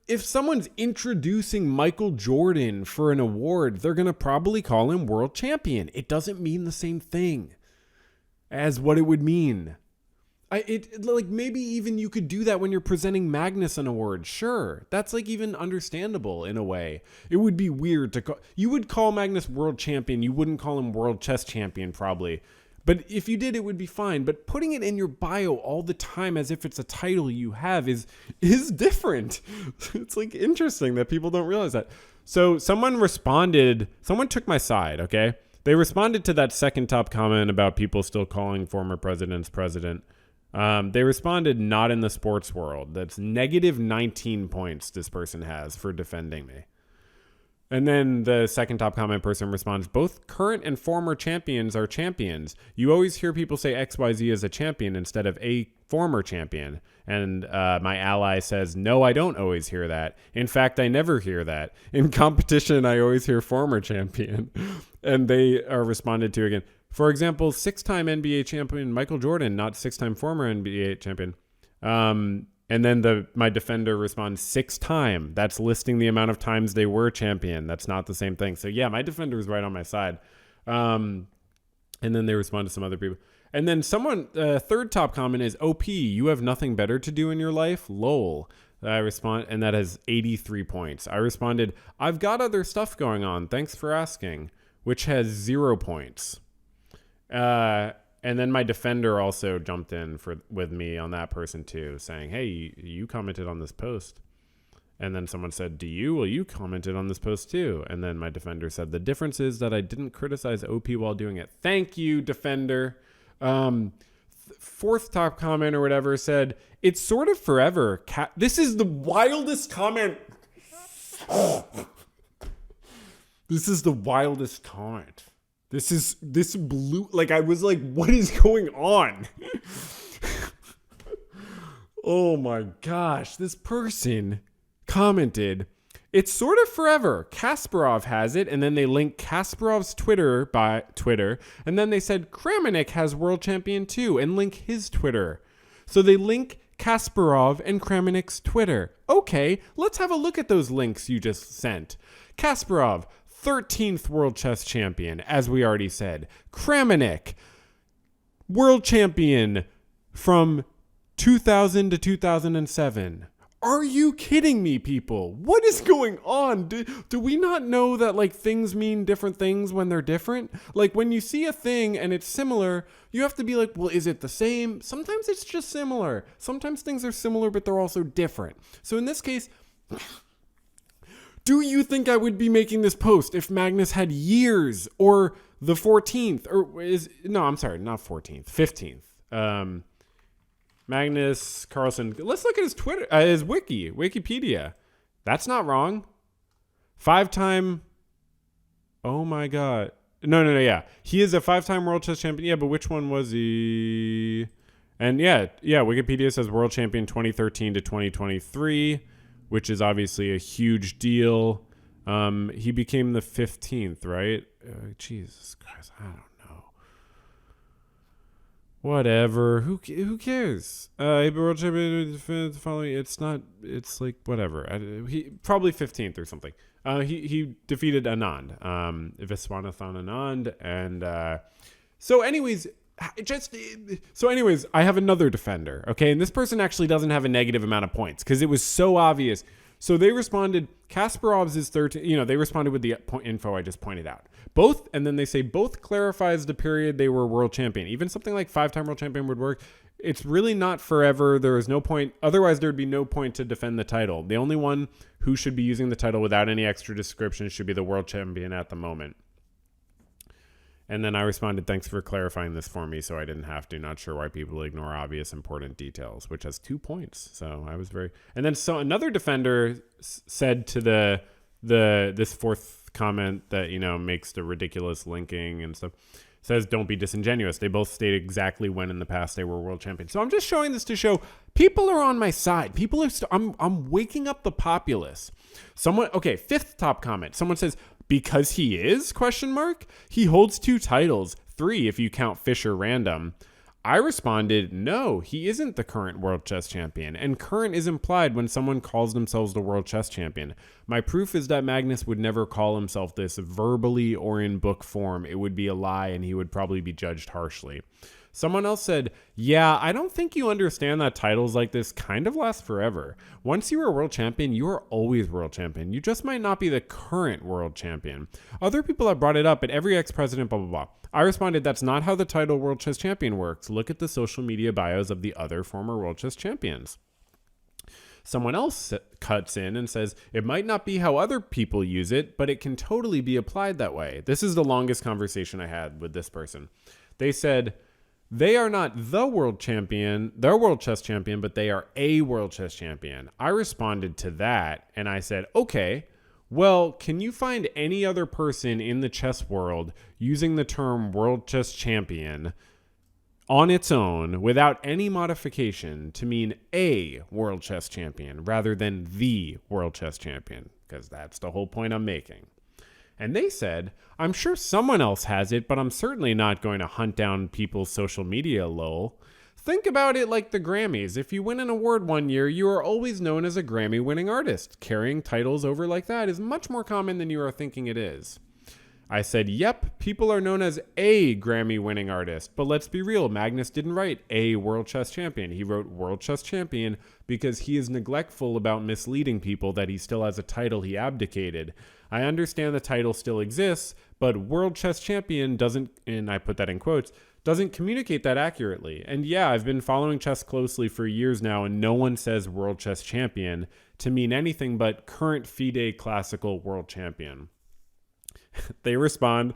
If someone's introducing Michael Jordan for an award, they're going to probably call him world champion. It doesn't mean the same thing as what it would mean. Like maybe even you could do that when you're presenting Magnus an award. Sure. That's like even understandable in a way. It would be weird to call, you would call Magnus world champion. You wouldn't call him world chess champion probably. But if you did, it would be fine. But putting it in your bio all the time as if it's a title you have is different. It's like interesting that people don't realize that. So someone took my side, okay? They responded to that second top comment about people still calling former presidents president. They responded, not in the sports world. That's negative 19 points this person has for defending me. And then the second top comment person responds, both current and former champions are champions. You always hear people say XYZ is a champion instead of a former champion. And my ally says, no, I don't always hear that. In fact, I never hear that. In competition, I always hear former champion. And they are responded to again. For example, 6-time NBA champion Michael Jordan, not 6-time former NBA champion. And then my defender responds 6-time. That's listing the amount of times they were champion. That's not the same thing. So yeah, my defender is right on my side. And then they respond to some other people. And then third top comment is, OP, you have nothing better to do in your life? Lol. And that has 83 points. I responded, I've got other stuff going on. Thanks for asking, which has 0 points. And then my defender also jumped in with me on that person too, saying, hey, you commented on this post. And then someone said, well, you commented on this post too. And then my defender said, the difference is that I didn't criticize OP while doing it. Thank you, defender. Fourth top comment or whatever said, it's sort of forever. This is the wildest comment. This is the wildest comment. This blew, like, I was like, what is going on? Oh my gosh, this person commented, it's sort of forever. Kasparov has it, and then they link Kasparov's Twitter, and then they said Kramnik has world champion too, and link his Twitter. So they link Kasparov and Kramnik's Twitter. Okay, let's have a look at those links you just sent. Kasparov, 13th world chess champion, as we already said. Kramnik, world champion from 2000 to 2007. Are you kidding me, people? What is going on? Do we not know that, like, things mean different things when they're different? Like, when you see a thing and it's similar, you have to be like, well, is it the same? Sometimes it's just similar. Sometimes things are similar, but they're also different. So in this case, do you think I would be making this post if Magnus had years or the 14th I'm sorry, not 14th, 15th. Magnus Carlsen. Let's look at his Twitter, his Wikipedia. That's not wrong. 5-time. Oh my God. No. Yeah. He is a 5-time world chess champion. Yeah, but which one was he? And yeah. Wikipedia says world champion 2013 to 2023, which is obviously a huge deal. He became the 15th, right? Jesus Christ. I don't know. Whatever. Who cares? World champion following. It's like whatever. He probably 15th or something. He defeated Anand, Viswanathan Anand, and so anyways, I have another defender. Okay, and this person actually doesn't have a negative amount of points because it was so obvious. So they responded, Kasparov's is 13. They responded with the info I just pointed out. Both, and then they say both clarifies the period they were world champion. Even something like 5-time world champion would work. It's really not forever. There is no point. Otherwise, there would be no point to defend the title. The only one who should be using the title without any extra description should be the world champion at the moment. And then I responded, thanks for clarifying this for me so I didn't have to. Not sure why people ignore obvious important details, which has 2 points. So I was and then so another defender said to this fourth comment that, makes the ridiculous linking and stuff, says, don't be disingenuous. They both state exactly when in the past they were world champions. So I'm just showing this to show people are on my side. People are, I'm waking up the populace. Fifth top comment. Someone says, because he is, ? He holds 2 titles, 3 if you count Fischer Random. I responded, no, he isn't the current world chess champion, and current is implied when someone calls themselves the world chess champion. My proof is that Magnus would never call himself this verbally or in book form. It would be a lie, and he would probably be judged harshly. Someone else said, yeah, I don't think you understand that titles like this kind of last forever. Once you are world champion, you are always world champion. You just might not be the current world champion. Other people have brought it up, but every ex-president, blah, blah, blah. I responded, that's not how the title world chess champion works. Look at the social media bios of the other former world chess champions. Someone else cuts in and says, it might not be how other people use it, but it can totally be applied that way. This is the longest conversation I had with this person. They said, they are not the world champion, their world chess champion, but they are a world chess champion. I responded to that and I said, okay, well, can you find any other person in the chess world using the term world chess champion on its own without any modification to mean a world chess champion rather than the world chess champion? Because that's the whole point I'm making. And they said, I'm sure someone else has it, but I'm certainly not going to hunt down people's social media, lol. Think about it like the Grammys. If you win an award one year, you are always known as a Grammy-winning artist. Carrying titles over like that is much more common than you are thinking it is. I said, yep, people are known as a Grammy-winning artist. But let's be real, Magnus didn't write a World Chess Champion. He wrote World Chess Champion because he is neglectful about misleading people that he still has a title he abdicated. I understand the title still exists, but World Chess Champion doesn't, and I put that in quotes, doesn't communicate that accurately. And yeah, I've been following chess closely for years now, and no one says World Chess Champion to mean anything but current FIDE classical world champion. They respond,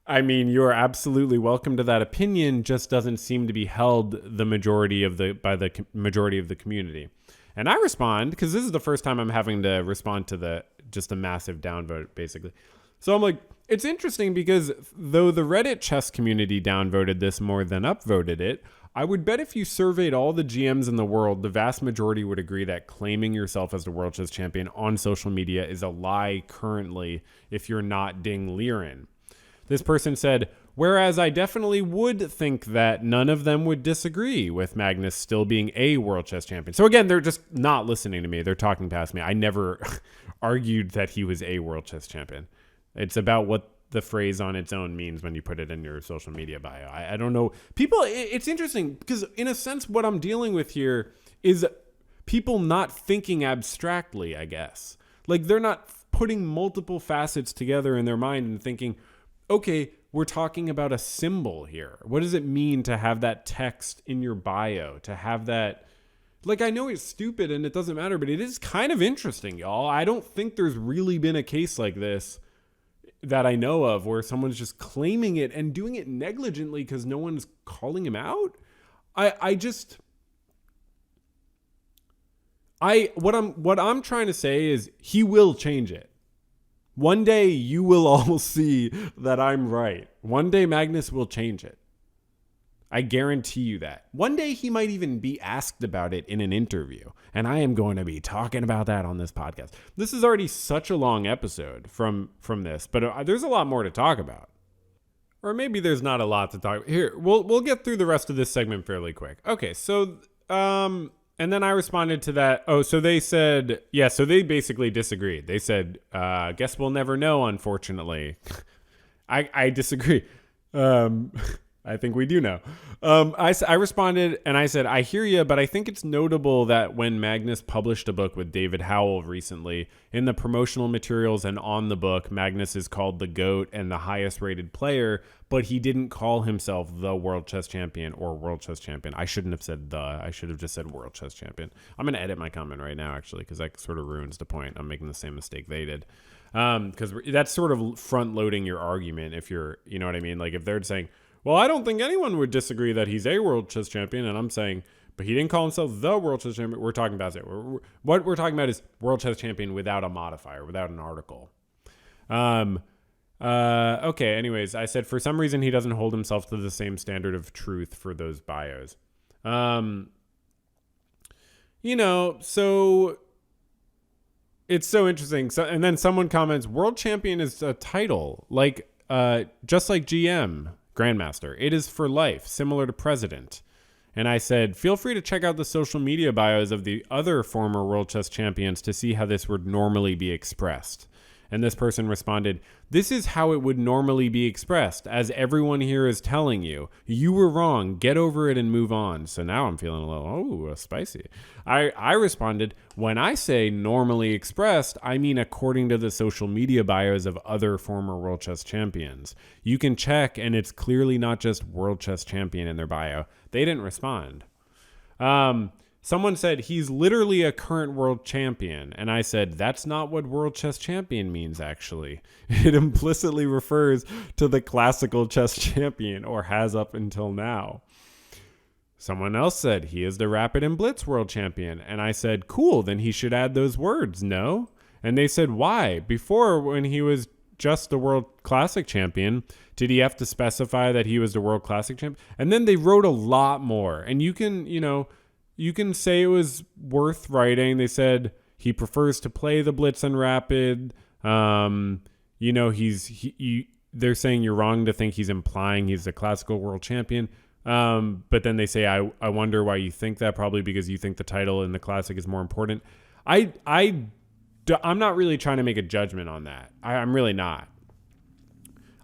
I mean, you're absolutely welcome to that opinion, just doesn't seem to be held by the majority of the community. And I respond, because this is the first time I'm having to respond to just a massive downvote, basically. So I'm like, it's interesting because though the Reddit chess community downvoted this more than upvoted it, I would bet if you surveyed all the GMs in the world, the vast majority would agree that claiming yourself as the world chess champion on social media is a lie currently if you're not Ding Liren. This person said, whereas I definitely would think that none of them would disagree with Magnus still being a world chess champion. So again, they're just not listening to me. They're talking past me. I never argued that he was a world chess champion. It's about what the phrase on its own means when you put it in your social media bio. I don't know. People, it's interesting because in a sense, what I'm dealing with here is people not thinking abstractly, I guess. Like they're not putting multiple facets together in their mind and thinking, okay, we're talking about a symbol here. What does it mean to have that text in your bio? To have that, like, I know it's stupid and it doesn't matter, but it is kind of interesting, y'all. I don't think there's really been a case like this that I know of where someone's just claiming it and doing it negligently because no one's calling him out. What I'm trying to say is he will change it. One day you will all see that I'm right. One day Magnus will change it. I guarantee you that. One day he might even be asked about it in an interview. And I am going to be talking about that on this podcast. This is already such a long episode from this, but there's a lot more to talk about. Or maybe there's not a lot to talk. Here, we'll get through the rest of this segment fairly quick. Okay, so and then I responded to that. Oh, so they said, yeah, so they basically disagreed. They said, guess we'll never know, unfortunately. I disagree. I think we do know. I responded and I said, I hear you, but I think it's notable that when Magnus published a book with David Howell recently, in the promotional materials and on the book, Magnus is called the GOAT and the highest rated player, but he didn't call himself the World Chess Champion or World Chess Champion. I shouldn't have said I should have just said World Chess Champion. I'm going to edit my comment right now, actually, because that sort of ruins the point. I'm making the same mistake they did. Because that's sort of front loading your argument if you're, you know what I mean? Like if they're saying, well, I don't think anyone would disagree that he's a world chess champion. And I'm saying, but he didn't call himself the world chess champion. We're talking about it. What we're talking about is world chess champion without a modifier, without an article. Okay. Anyways, I said for some reason he doesn't hold himself to the same standard of truth for those bios. So it's so interesting. So, and then someone comments, world champion is a title, like, just like GM. Grandmaster. It is for life, similar to president. And I said, feel free to check out the social media bios of the other former world chess champions to see how this would normally be expressed. And this person responded, this is how it would normally be expressed, as everyone here is telling you. You were wrong. Get over it and move on. So now I'm feeling a little, spicy. I responded, when I say normally expressed, I mean according to the social media bios of other former world chess champions. You can check, and it's clearly not just world chess champion in their bio. They didn't respond. Someone said, he's literally a current world champion. And I said, that's not what world chess champion means, actually. It implicitly refers to the classical chess champion, or has up until now. Someone else said, he is the rapid and blitz world champion. And I said, cool, then he should add those words, no? And they said, why? Before, when he was just the world classic champion, did he have to specify that he was the world classic champion? And then they wrote a lot more. And you can, you can say it was worth writing. They said he prefers to play the blitz and rapid. They're saying you're wrong to think he's implying he's the classical world champion. But then they say, I wonder why you think that, probably because you think the title in the classic is more important. I'm not really trying to make a judgment on that. I'm really not.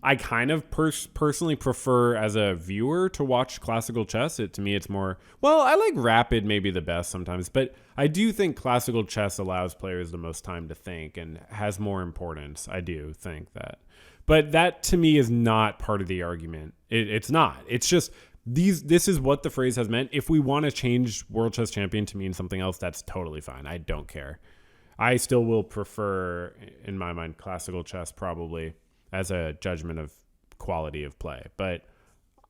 I kind of personally prefer as a viewer to watch classical chess. To me, it's more, well, I like rapid maybe the best sometimes, but I do think classical chess allows players the most time to think and has more importance. I do think that. But that to me is not part of the argument. It's not. It's just this is what the phrase has meant. If we want to change World Chess Champion to mean something else, that's totally fine. I don't care. I still will prefer, in my mind, classical chess probably as a judgment of quality of play. But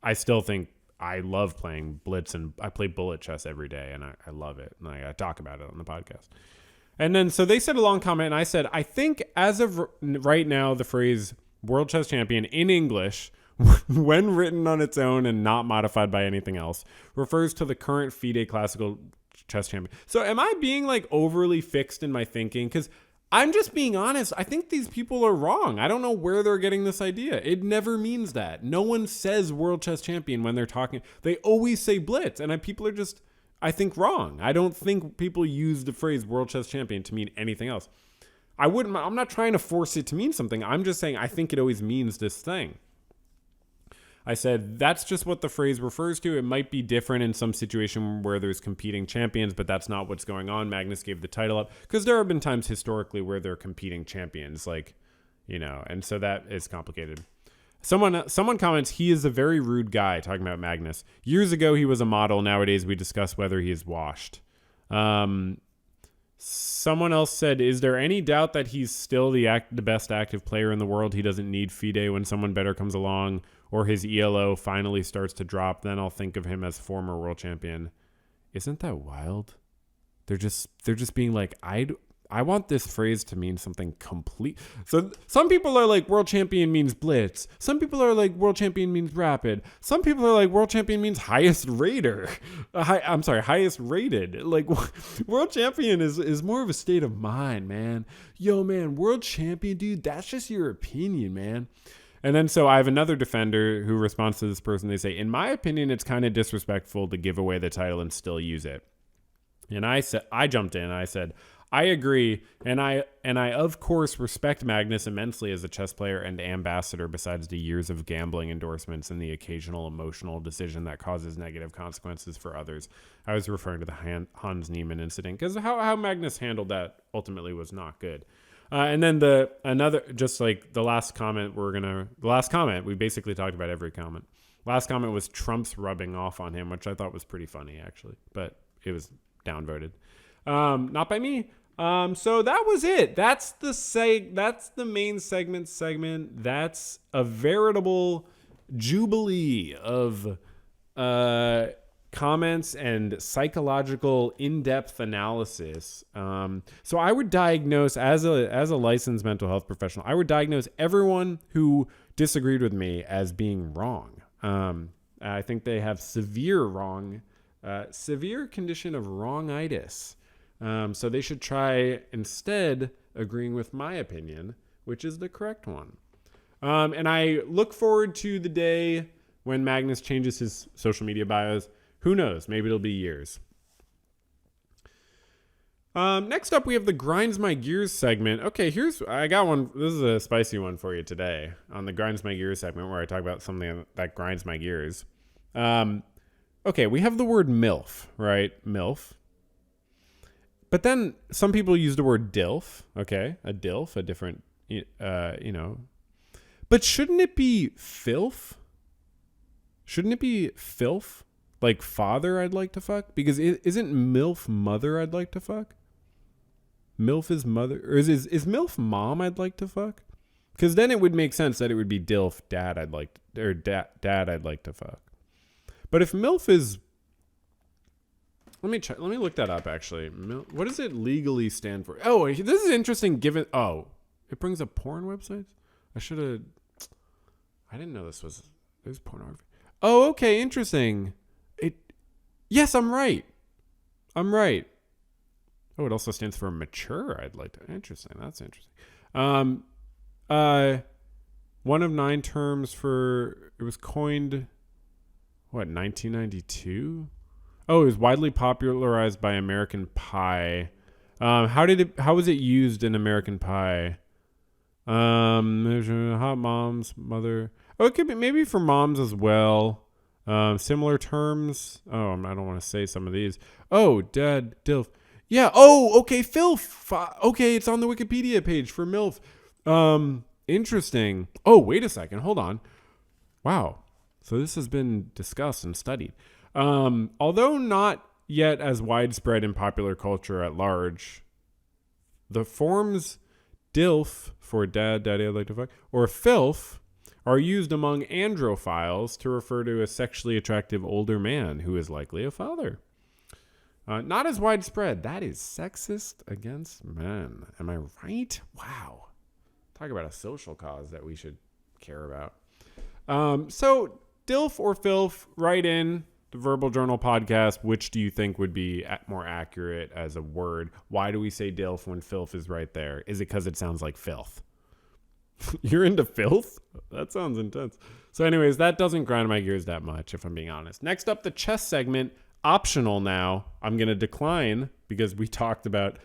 I still think I love playing blitz, and I play bullet chess every day, and I love it. And I talk about it on the podcast. And then, so they said a long comment, and I said, I think as of right now, the phrase World Chess Champion in English, when written on its own and not modified by anything else, refers to the current FIDE classical chess champion. So am I being like overly fixed in my thinking? Because I'm just being honest. I think these people are wrong. I don't know where they're getting this idea. It never means that. No one says World Chess Champion when they're talking. They always say blitz, and people are just, I think, wrong. I don't think people use the phrase World Chess Champion to mean anything else. I'm not trying to force it to mean something. I'm just saying I think it always means this thing. I said, that's just what the phrase refers to. It might be different in some situation where there's competing champions, but that's not what's going on. Magnus gave the title up because there have been times historically where they're competing champions, and so that is complicated. Someone comments, he is a very rude guy, talking about Magnus. Years ago, he was a model. Nowadays, we discuss whether he is washed. Someone else said, is there any doubt that he's still the best active player in the world? He doesn't need FIDE when someone better comes along, or his ELO finally starts to drop, then I'll think of him as former world champion. Isn't that wild? They're just being like, I want this phrase to mean something complete. So some people are like, world champion means blitz. Some people are like, world champion means rapid. Some people are like, world champion means highest rater. Highest rated. Like, world champion is more of a state of mind, man. Yo, man, world champion, dude, that's just your opinion, man. And then so I have another defender who responds to this person. They say, in my opinion, it's kind of disrespectful to give away the title and still use it. And I jumped in. I said, I agree, and I of course respect Magnus immensely as a chess player and ambassador, besides the years of gambling endorsements and the occasional emotional decision that causes negative consequences for others. I was referring to the Hans Niemann incident, because how Magnus handled that ultimately was not good. And then the last comment, we basically talked about every comment. Last comment was Trump's rubbing off on him, which I thought was pretty funny, actually, but it was downvoted. Not by me. So that was it. That's the main segment. That's a veritable jubilee of comments and psychological in-depth analysis. So I would diagnose, as a licensed mental health professional, I would diagnose everyone who disagreed with me as being wrong. I think they have severe condition of wrongitis. So they should try instead agreeing with my opinion, which is the correct one. And I look forward to the day when Magnus changes his social media bios. Who knows? Maybe it'll be years. Next up, we have the Grinds My Gears segment. Okay, I got one. This is a spicy one for you today on the Grinds My Gears segment, where I talk about something that grinds my gears. Okay, we have the word MILF, right? MILF. But then some people use the word DILF. Okay, a DILF, a different, But shouldn't it be FILF? Shouldn't it be FILF? Like father I'd like to fuck? Because isn't MILF mother I'd like to fuck? MILF is mother. Or is MILF mom I'd like to fuck? Because then it would make sense that it would be DILF dad I'd like to fuck. But if MILF is... Let me look that up, actually. What does it legally stand for? Oh, this is interesting given... Oh, it brings up porn websites? I didn't know there's pornography. Oh, okay, interesting. Yes, I'm right. Oh, it also stands for mature. I'd like to... Interesting. That's interesting. One of 9 terms for... It was coined... 1992? Oh, it was widely popularized by American Pie. How was it used in American Pie? Hot moms, mother. Oh, it could be maybe for moms as well. Similar terms. Oh, I don't want to say some of these. Oh, dad, DILF. Yeah. Oh, okay, filth. Okay, it's on the Wikipedia page for MILF. Interesting. Oh, wait a second. Hold on. Wow. So this has been discussed and studied. Although not yet as widespread in popular culture at large, the forms DILF for dad, daddy, I'd like to fuck, or filth are used among androphiles to refer to a sexually attractive older man who is likely a father. Not as widespread. That is sexist against men. Am I right? Wow. Talk about a social cause that we should care about. So DILF or filth, write in the Verbal Journal podcast. Which do you think would be more accurate as a word? Why do we say DILF when filth is right there? Is it because it sounds like filth? You're into filth? That sounds intense. So anyways, that doesn't grind my gears that much, if I'm being honest. Next up, the chess segment. Optional now. I'm going to decline because we talked about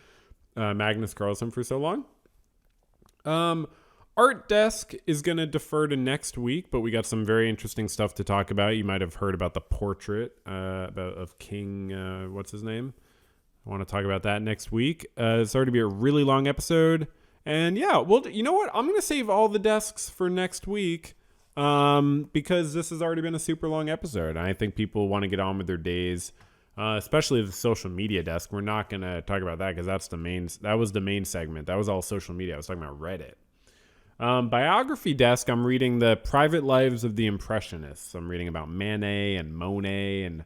Magnus Carlsen for so long. Art Desk is going to defer to next week, but we got some very interesting stuff to talk about. You might have heard about the portrait of King, what's his name? I want to talk about that next week. It's already be a really long episode. And yeah, well, you know what? I'm going to save all the desks for next week because this has already been a super long episode. I think people want to get on with their days, especially the social media desk. We're not going to talk about that because that was the main segment. That was all social media. I was talking about Reddit. Biography desk, I'm reading the Private Lives of the Impressionists. I'm reading about Manet and Monet and,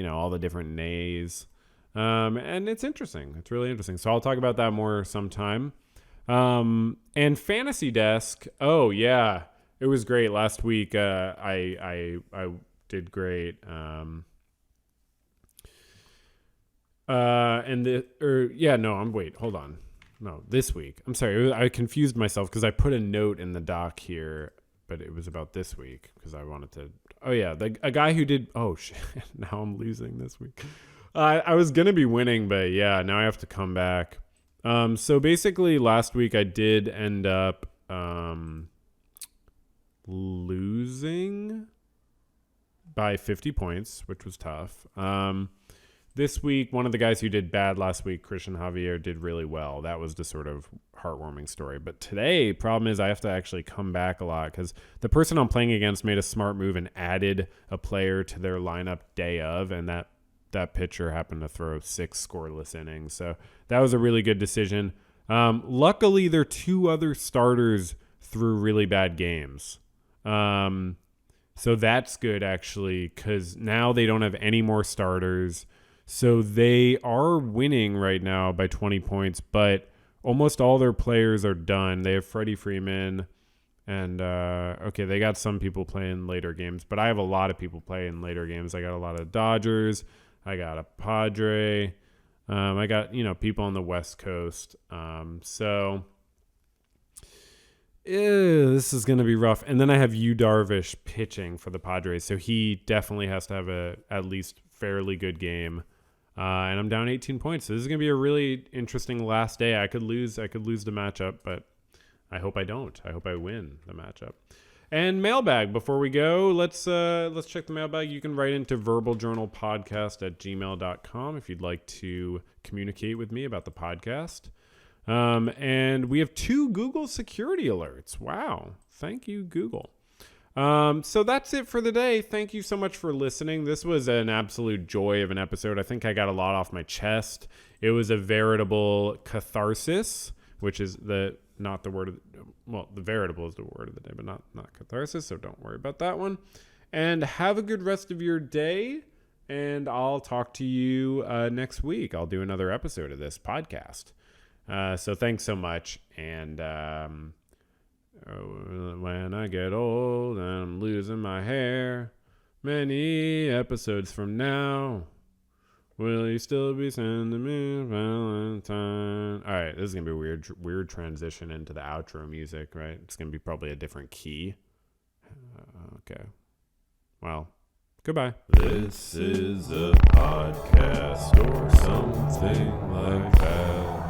all the different nays. And it's interesting. It's really interesting. So I'll talk about that more sometime. And Fantasy Desk. Oh yeah, it was great last week. I did great. Hold on. No, this week. I'm sorry. I confused myself because I put a note in the doc here, but it was about this week because I wanted to. Oh yeah, a guy who did. Oh shit! Now I'm losing this week. I was gonna be winning, but yeah, now I have to come back. So basically, last week I did end up losing by 50 points, which was tough. This week, one of the guys who did bad last week, Christian Javier, did really well. That was the sort of heartwarming story. But today, problem is I have to actually come back a lot because the person I'm playing against made a smart move and added a player to their lineup day of, and that pitcher happened to throw 6 scoreless innings. So that was a really good decision. Luckily, their 2 other starters threw really bad games. So that's good, actually, because now they don't have any more starters. So they are winning right now by 20 points, but almost all their players are done. They have Freddie Freeman and, they got some people playing later games, but I have a lot of people playing later games. I got a lot of Dodgers. I got a Padre. I got, people on the West Coast. So this is going to be rough. And then I have Yu Darvish pitching for the Padres. So he definitely has to have at least fairly good game. And I'm down 18 points. So this is going to be a really interesting last day. I could lose the matchup, but I hope I don't. I hope I win the matchup. And mailbag. Before we go, let's check the mailbag. You can write into verbaljournalpodcast@gmail.com if you'd like to communicate with me about the podcast. And we have 2 Google security alerts. Wow. Thank you, Google. So that's it for the day. Thank you so much for listening. This was an absolute joy of an episode. I think I got a lot off my chest. It was a veritable catharsis, which is not the word of the veritable is the word of the day, but not catharsis. So don't worry about that one. And have a good rest of your day. And I'll talk to you next week. I'll do another episode of this podcast. So thanks so much. And when I get old and I'm losing my hair, many episodes from now, will you still be sending me Valentine? All right, this is going to be a weird transition into the outro music, right? It's going to be probably a different key. Okay. Well, goodbye. This is a podcast or something like that.